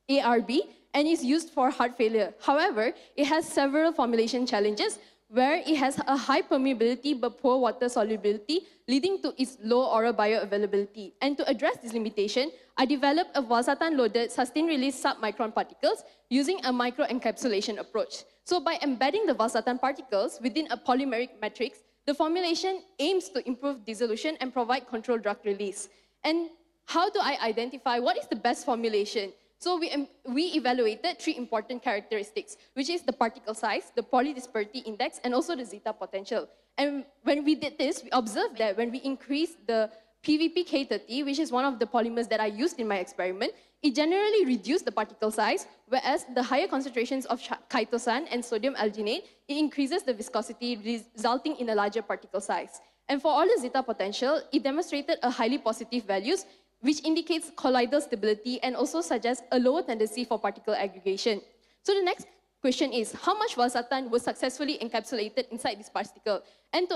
R: ARB and is used for heart failure. However, it has several formulation challenges where it has a high permeability but poor water solubility, leading to its low oral bioavailability. And to address this limitation, I developed a valsartan-loaded sustained-release submicron particles using a microencapsulation approach. So by embedding the valsartan particles within a polymeric matrix, the formulation aims to improve dissolution and provide controlled drug release. And how do I identify what is the best formulation? So we evaluated 3 important characteristics, which is the particle size, the polydispersity index, and also the zeta potential. And when we did this, we observed that when we increased the PVP K30, which is one of the polymers that I used in my experiment, it generally reduced the particle size, whereas the higher concentrations of chitosan and sodium alginate, it increases the viscosity, resulting in a larger particle size. And for all the zeta potential, it demonstrated a highly positive values, which indicates colloidal stability and also suggests a lower tendency for particle aggregation. So the next question is, how much valsartan was successfully encapsulated inside this particle? And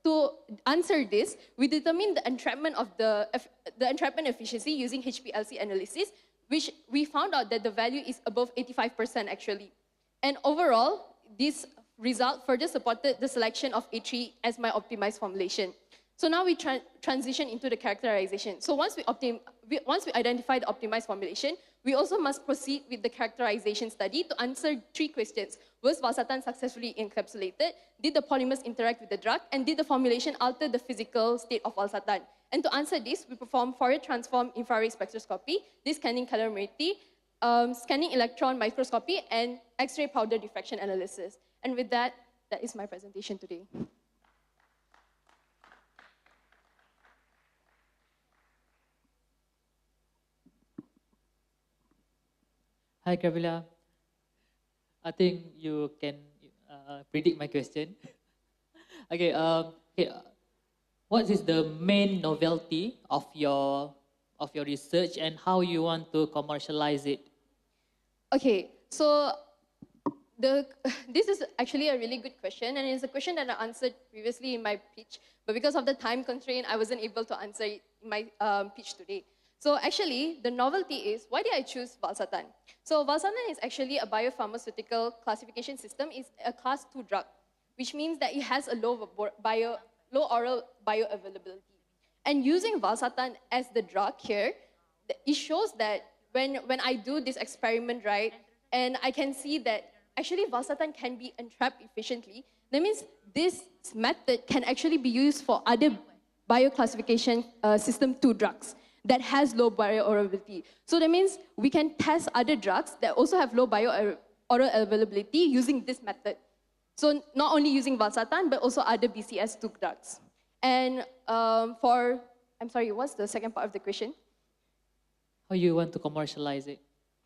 R: to answer this, we determined the entrapment of the entrapment efficiency using HPLC analysis, which we found out that the value is above 85% actually. And overall, this result further supported the selection of A3 as my optimized formulation. So now we transition into the characterization. So once we identify the optimized formulation, we also must proceed with the characterization study to answer 3 questions. Was valsartan successfully encapsulated? Did the polymers interact with the drug? And did the formulation alter the physical state of valsartan? And to answer this, we perform Fourier transform infrared spectroscopy, this scanning calorimetry, scanning electron microscopy, and X-ray powder diffraction analysis. And with that, that is my presentation today.
E: Hi, Gabriela. I think you can predict my question. Okay, what is the main novelty of your research and how you want to commercialize it?
R: Okay, so this is actually a really good question, and it's a question that I answered previously in my pitch, but because of the time constraint, I wasn't able to answer it in my pitch today. So actually, the novelty is, why did I choose valsartan? So valsartan is actually a biopharmaceutical classification system. It's a class 2 drug, which means that it has a low oral bioavailability. And using valsartan as the drug here, it shows that when I do this experiment, right, and I can see that actually valsartan can be entrapped efficiently, that means this method can actually be used for other bioclassification system 2 drugs that has low bioavailability. So that means we can test other drugs that also have low bioavailability using this method. So not only using valsartan, but also other BCS2 drugs. And I'm sorry, what's the second part of the question?
E: How you want to commercialize it?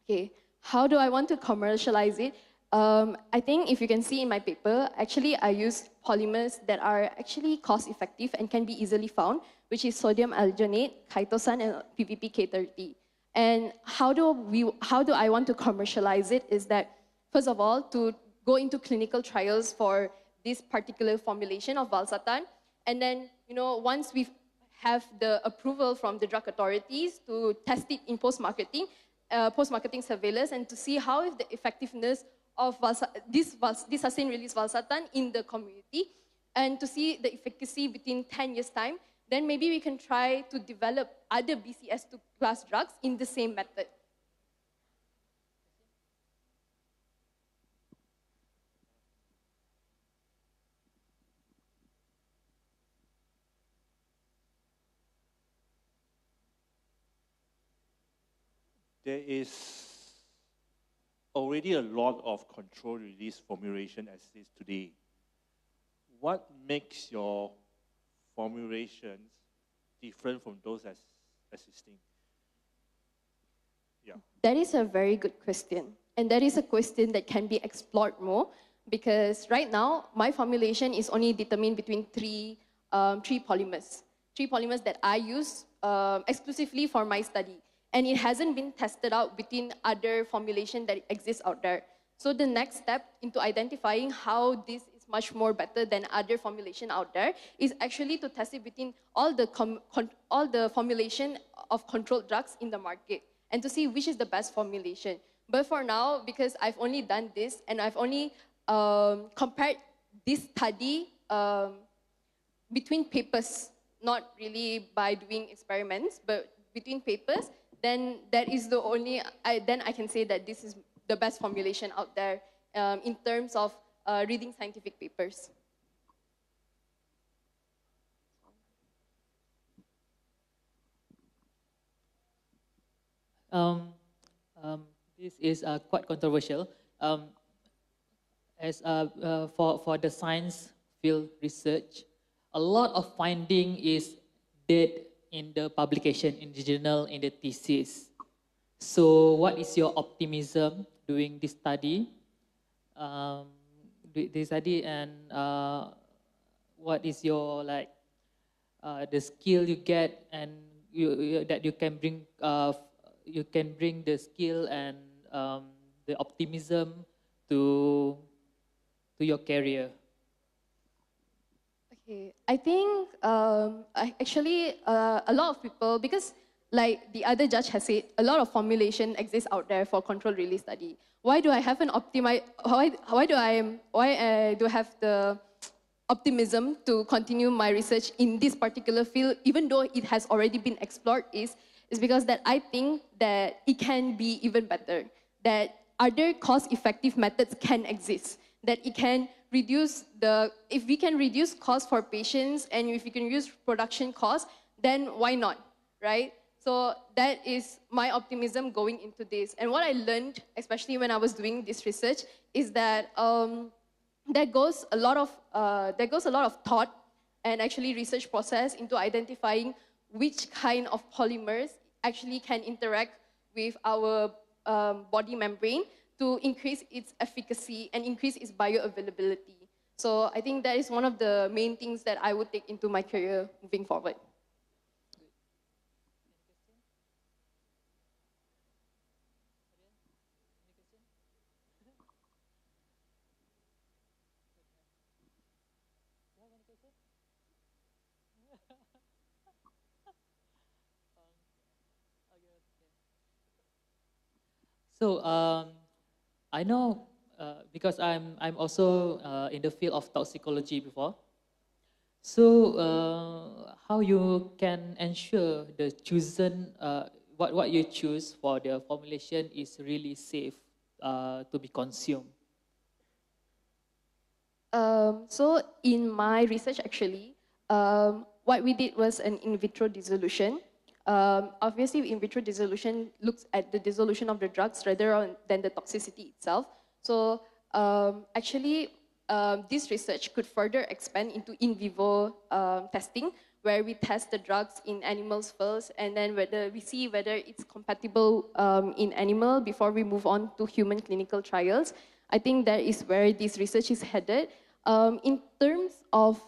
R: Okay, how do I want to commercialize it? I think if you can see in my paper, actually I use polymers that are actually cost effective and can be easily found, which is sodium alginate, chitosan, and PVP K30. And how do I want to commercialize it is that, first of all, to go into clinical trials for this particular formulation of valsartan, and then, once we have the approval from the drug authorities to test it in post-marketing surveillance, and to see how is the effectiveness of this sustained release valsartan in the community, and to see the efficacy within 10 years' time, then maybe we can try to develop other BCS2 class drugs in the same method.
F: There is already a lot of control release formulation as is today. What makes your formulations different from those as existing? Yeah.
R: That is a very good question. And that is a question that can be explored more because right now, my formulation is only determined between three polymers. Three polymers that I use exclusively for my study. And it hasn't been tested out between other formulation that exists out there. So the next step into identifying how this is much more better than other formulation out there is actually to test it between all the formulation of controlled drugs in the market and to see which is the best formulation. But for now, because I've only done this and I've only compared this study between papers, not really by doing experiments, but between papers, then that is the only, then I can say that this is the best formulation out there in terms of reading scientific papers.
E: This is quite controversial. For the science field research, a lot of finding is dead in the publication, in the journal, in the thesis. So what is your optimism doing this study? And what is your the skill you get and that you can bring the skill and the optimism to your career?
R: Okay, I think actually a lot of people, because like the other judge has said, a lot of formulation exists out there for control release study. Why do I have an why do I have the optimism to continue my research in this particular field, even though it has already been explored, is because that I think that it can be even better, that other cost-effective methods can exist, that it can reduce if we can reduce costs for patients and if we can reduce production costs, then why not, right? So that is my optimism going into this. And what I learned, especially when I was doing this research, is that there goes a lot of thought and actually research process into identifying which kind of polymers actually can interact with our body membrane to increase its efficacy and increase its bioavailability. So I think that is one of the main things that I would take into my career moving forward.
E: So I know because I'm also in the field of toxicology before. So how you can ensure the chosen what you choose for the formulation is really safe to be consumed?
R: So in my research, actually, what we did was an in vitro dissolution. Obviously, in vitro dissolution looks at the dissolution of the drugs rather than the toxicity itself. So actually, this research could further expand into in vivo testing, where we test the drugs in animals first, and then we see whether it's compatible in animal before we move on to human clinical trials. I think that is where this research is headed. In terms of,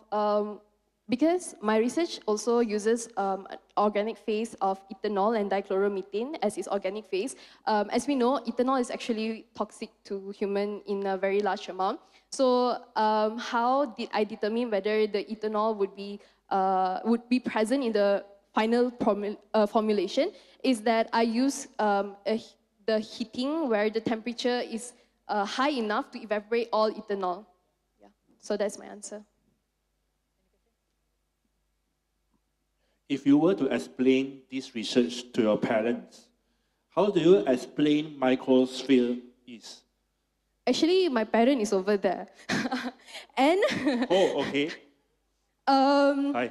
R: because my research also uses an organic phase of ethanol and dichloromethane as its organic phase. As we know, ethanol is actually toxic to human in a very large amount. So how did I determine whether the ethanol would be present in the final formulation is that I use the heating where the temperature is high enough to evaporate all ethanol. Yeah. So that's my answer.
F: If you were to explain this research to your parents, how do you explain microsphere is?
R: Actually, my parent is over there. And
F: oh, okay. Hi.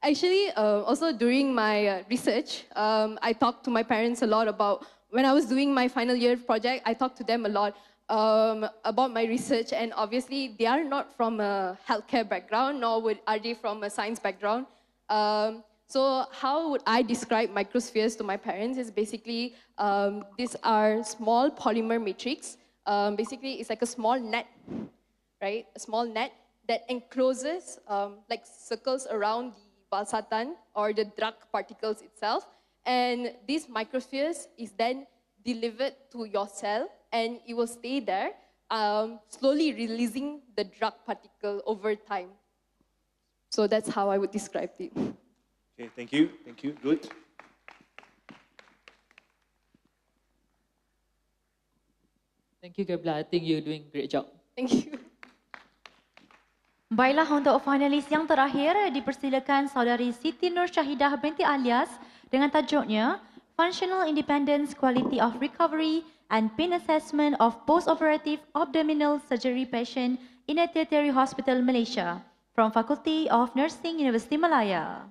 R: Actually, also during my research, I talked to my parents a lot about when I was doing my final year project, I talked to them a lot about my research, and obviously they are not from a healthcare background, nor are they from a science background. So how would I describe microspheres to my parents is basically, these are small polymer matrix. Basically, it's like a small net, right? A small net that encloses, like circles around the valsatan or the drug particles itself. And these microspheres is then delivered to your cell, and it will stay there, slowly releasing the drug particle over time. So that's how I would describe it.
F: Okay, thank you. Thank you. Good.
E: Thank you, Gabriela. I think you're doing a great job.
R: Thank you.
C: Baiklah, untuk finalis yang terakhir dipersilakan saudari Siti Nur Syahidah binti Alias dengan tajuknya Functional Independence, Quality of Recovery and Pain Assessment of Post-Operative Abdominal Surgery Patient in a Tertiary Hospital, Malaysia from Faculty of Nursing, Universiti Malaya.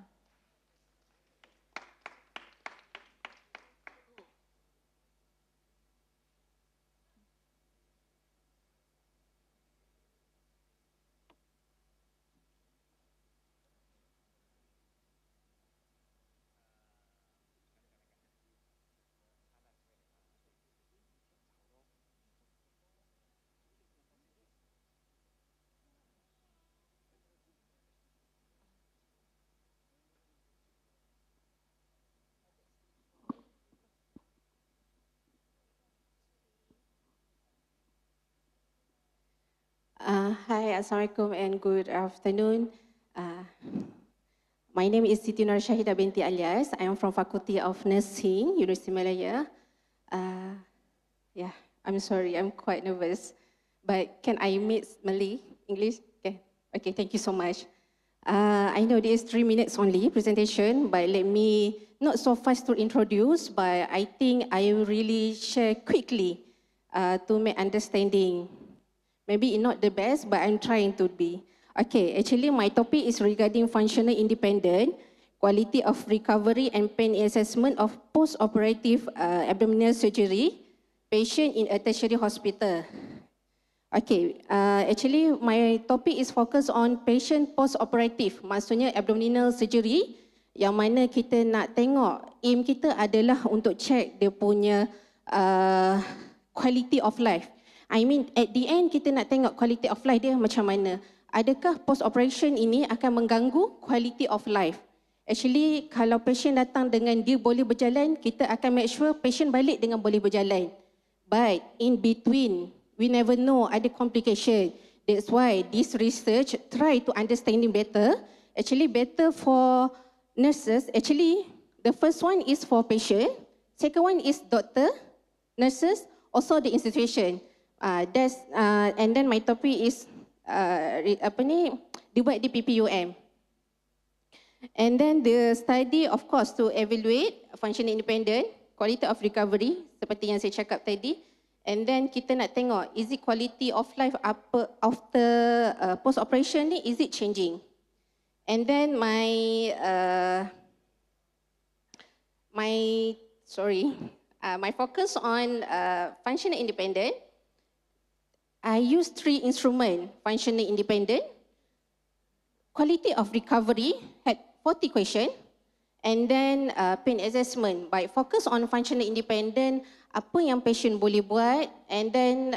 S: Hi, Assalamualaikum and good afternoon. My name is Siti Nur Syahidah binti Alias. I am from Faculty of Nursing, Universiti Malaya. Yeah, I'm sorry, I'm quite nervous. But can I mix Malay, English? Okay, thank you so much. I know this is 3 minutes only presentation, but let me not so fast to introduce, but I think I will really share quickly to make understanding. Maybe it's not the best, but I'm trying to be. Okay, actually my topic is regarding functional independent, quality of recovery and pain assessment of post-operative abdominal surgery patient in a tertiary hospital. Okay, actually my topic is focused on patient post-operative, maksudnya abdominal surgery, yang mana kita nak tengok aim kita adalah untuk check dia punya quality of life. I mean, at the end kita nak tengok quality of life dia macam mana. Adakah post-operation ini akan mengganggu quality of life? Actually, kalau patient datang dengan dia boleh berjalan, kita akan make sure patient balik dengan boleh berjalan. But in between, we never know ada complication. That's why this research try to understanding better. Actually, better for nurses. Actually, the first one is for patient. Second one is doctor, nurses, also the institution. And then my topic is dibuat di PPUM. And then the study of course to evaluate functional independent, quality of recovery seperti yang saya cakap tadi. And then kita nak tengok is it quality of life after post operation ni, is it changing? And then my focus on functional independent. I use 3 instruments, functional independent, quality of recovery, had 40 questions, and then pain assessment. By focus on functional independent, apa yang patient boleh buat, and then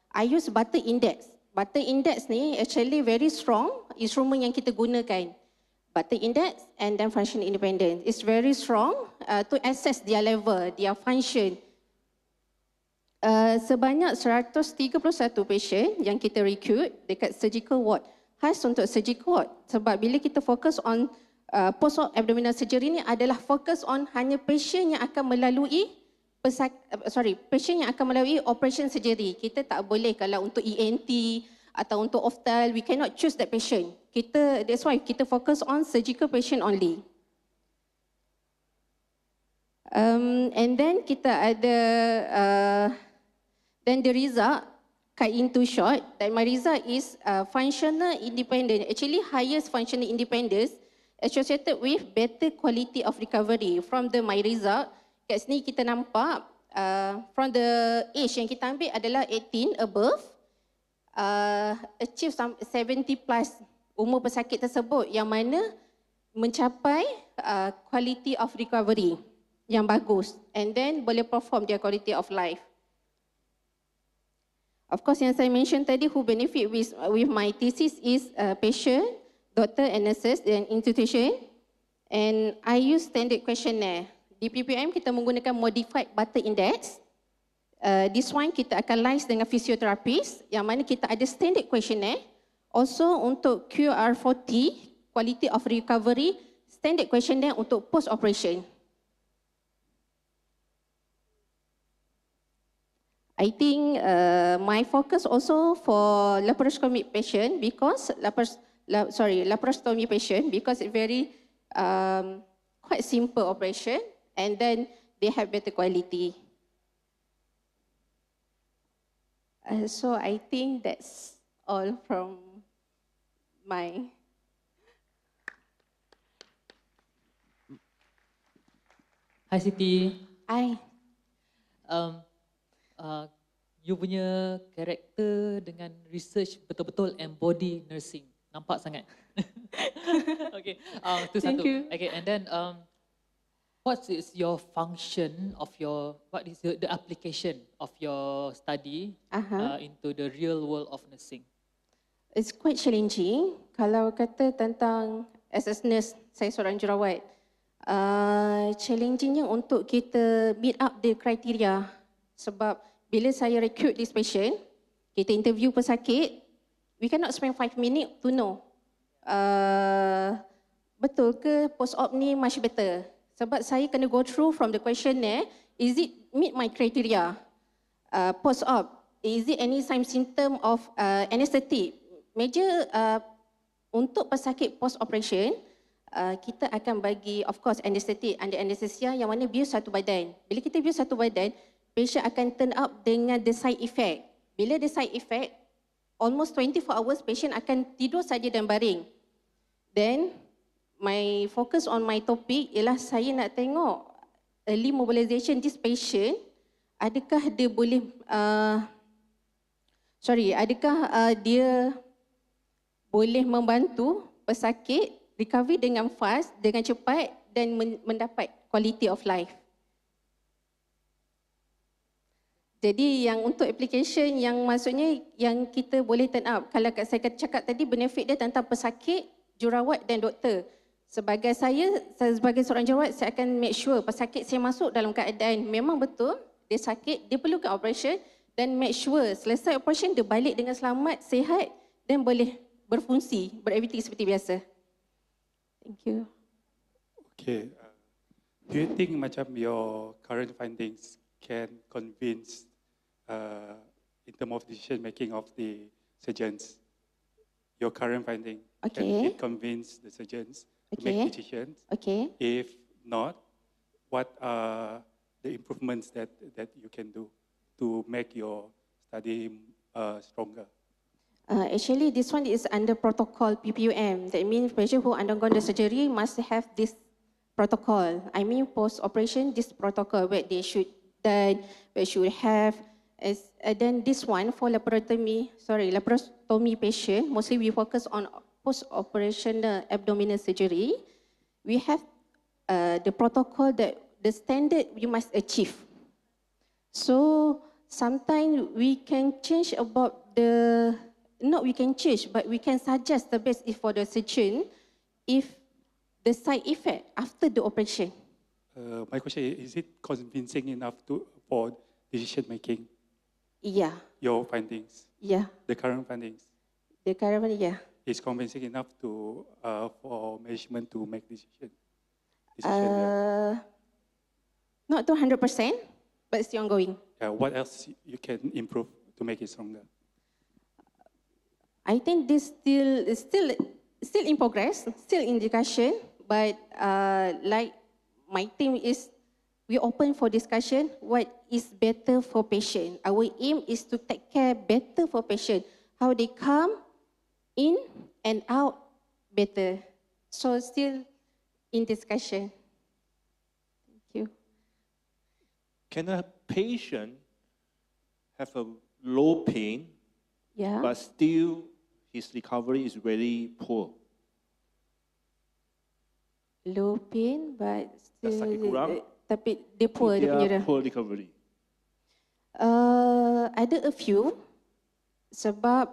S: I use Butter Index. Butter Index ni actually very strong instrument yang kita gunakan. Butter Index and then functional independent. It's very strong to assess their level, their function. Sebanyak 131 patient yang kita recruit dekat surgical ward. Khas untuk surgical ward. Sebab bila kita fokus on post-abdominal surgery ni adalah fokus on hanya patient yang akan melalui patient yang akan melalui operation surgery. Kita tak boleh kalau untuk ENT atau untuk ophthalm, we cannot choose that patient. That's why kita fokus on surgical patient only. And then kita ada then the result, cut into short, that my result is functional independent. Actually, highest functional independence associated with better quality of recovery. From my result, kat sini kita nampak from the age yang kita ambil adalah 18 above, achieve 70 plus umur pesakit tersebut yang mana mencapai quality of recovery yang bagus and then boleh perform their quality of life. Of course, yang saya mention tadi, who benefit with my thesis is patient, doctor and nurses dan institution. And I use standard questionnaire. Di PPM kita menggunakan modified Butter Index. This one kita akan liaise dengan physiotherapist yang mana kita ada standard questionnaire. Also untuk QR40, quality of recovery, standard questionnaire untuk post operation. I think my focus also for laparoscopic patient because laparoscopy patient because it's very quite simple operation and then they have better quality. So I think that's all from my.
E: Hi Siti.
S: Hi.
E: You punya karakter dengan research betul-betul embody nursing. Nampak sangat. Okay, itu
S: Thank
E: satu.
S: you.
E: Okay, and then what is your function of what is the application of your study into the real world of nursing?
S: It's quite challenging. Kalau kata tentang as a nurse, saya seorang jurawat. Challengingnya untuk kita meet up the criteria. Sebab bila saya recruit this patient, kita interview pesakit, we cannot spend 5 minutes to know betul ke post-op ni much better. Sebab saya kena go through from the questionnaire, is it meet my criteria? Post-op, is it any sign symptom of anesthetic? Major untuk pesakit post-operation, kita akan bagi of course anesthetic under anesthesia yang mana bius satu badan. Bila kita bius satu badan, patient akan turn up dengan the side effect. Bila the side effect, almost 24 hours patient akan tidur saja dan baring. Then, my focus on my topic ialah saya nak tengok early mobilization this patient, adakah dia boleh, dia boleh membantu pesakit recovery dengan fast, dengan cepat dan mendapat quality of life. Jadi yang untuk application yang maksudnya yang kita boleh turn up, kalau saya cakap tadi benefit dia tentang pesakit, jurawat dan doktor. Sebagai saya sebagai seorang jurawat, saya akan make sure pesakit saya masuk dalam keadaan memang betul, dia sakit, dia perlukan operation dan make sure selesai operation dia balik dengan selamat, sihat dan boleh berfungsi, beraktiviti seperti biasa. Thank you.
K: Okay. Do you think macam your current findings can convince in terms of decision making of the surgeons? Your current finding, can it convince the surgeons to make decisions?
S: Okay.
K: If not, what are the improvements that you can do to make your study stronger?
S: Actually, this one is under protocol PPUM. That means patient who undergone the surgery must have this protocol. I mean post-operation, this protocol where they should done, where should have. Then this one for laparotomy patient, mostly we focus on post-operational abdominal surgery. We have the protocol that the standard we must achieve. So sometimes we can change about not we can change, but we can suggest the best is for the surgeon if the side effect after the operation.
K: My question is it convincing enough for decision making?
S: Yeah.
K: Your findings?
S: Yeah.
K: The current findings?
S: The current one, yeah.
K: Is convincing enough for management to make decision?
S: Not 200%, but still ongoing.
K: What else you can improve to make it stronger?
S: I think this still in progress, still in discussion, but like my team is, we open for discussion what is better for patient. Our aim is to take care better for patient, how they come in and out better. So still in discussion. Thank you.
F: Can a patient have a low pain,
S: Yeah.
F: but still his recovery is very poor?
S: Low pain, but
F: Dah sakit kurang,
S: tapi dia poor dia punya.
F: poor recovery.
S: Ada a few sebab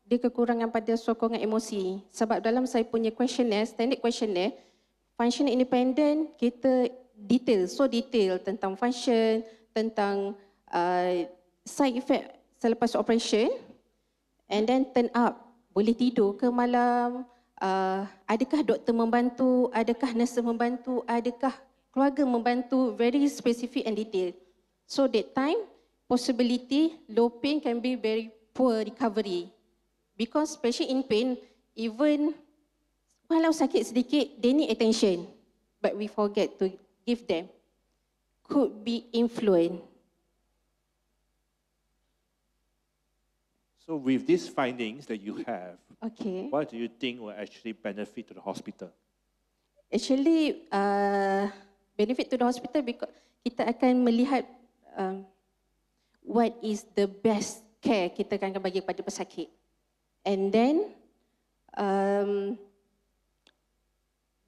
S: dia kekurangan pada sokongan emosi. Sebab dalam saya punya questionnaire, standard questionnaire, function independent kita so detail tentang function, tentang side effect selepas operation, and then turn up, boleh tidur ke malam, adakah doktor membantu, adakah nurse membantu, adakah keluarga membantu, very specific and detail. So that time, possibility low pain can be very poor recovery. Because patient in pain, even walau sakit sedikit, they need attention. But we forget to give them. Could be influence.
F: So with these findings that you have,
S: Okay.
F: what do you think will actually benefit to the hospital?
S: Actually, benefit to the hospital because kita akan melihat what is the best care kita akan bagi kepada pesakit. And then,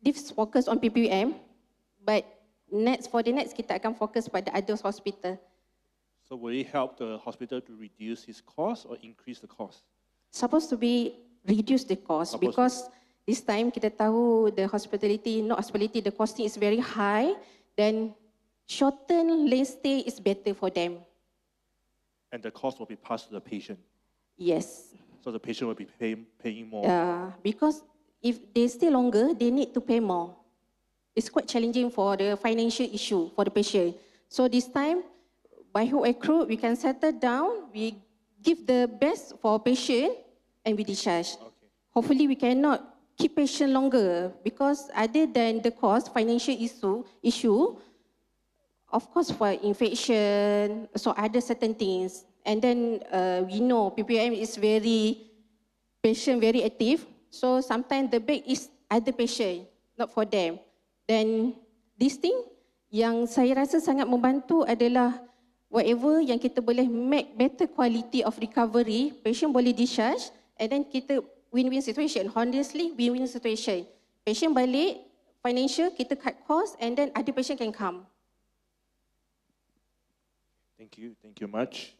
S: this focus on PPM, but for the next kita akan fokus pada others hospital.
F: So will it help the hospital to reduce its cost or increase the cost?
S: Supposed to be reduce the cost because this time kita tahu the costing is very high, then shorten lay stay is better for them.
F: And the cost will be passed to the patient.
S: Yes.
F: So the patient will be paying more.
S: Because if they stay longer, they need to pay more. It's quite challenging for the financial issue for the patient. So this time, by who accrue, we can settle down, we give the best for patient and we discharge.
F: Okay.
S: Hopefully we cannot keep patient longer because other than the cost, financial issue, of course for infection, so other certain things. And then we know PPM is patient very active. So sometimes the bed is other patient, not for them. Then this thing yang saya rasa sangat membantu adalah whatever yang kita boleh make better quality of recovery, patient boleh discharge, and then kita win-win situation. Honestly, win-win situation. Patient balik, financial, kita cut cost, and then other patient can come.
F: Thank you much.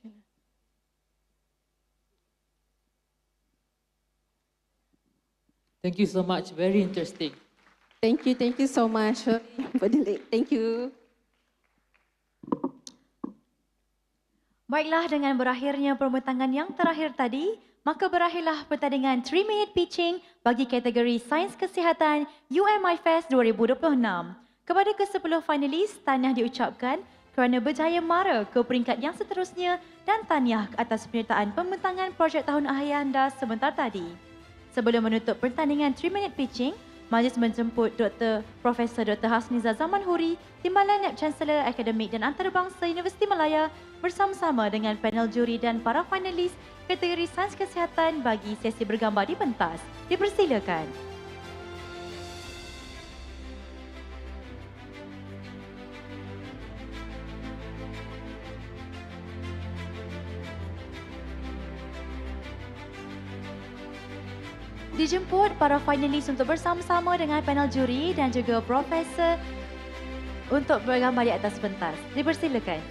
E: Thank you so much, very interesting.
S: Thank you so much. Thank you.
C: Baiklah, dengan berakhirnya permutangan yang terakhir tadi, maka berakhirlah pertandingan 3-minute pitching bagi kategori Sains Kesihatan iFEST 2026. Kepada ke-10 finalis, tahniah diucapkan kerana berjaya mara ke peringkat yang seterusnya dan tahniah atas penyertaan pembentangan projek tahun akhir anda sebentar tadi. Sebelum menutup pertandingan 3-minute pitching, majlis menjemput Profesor Dr. Hasniza Zamanhuri, Timbalan Naib Canselor Akademik dan Antarabangsa Universiti Malaya bersama-sama dengan panel juri dan para finalis kategori Sains Kesihatan bagi sesi bergambar di pentas. Dipersilakan. Dijemput para finalis untuk bersama-sama dengan panel juri dan juga profesor untuk bergambar di atas pentas. Dipersilakan.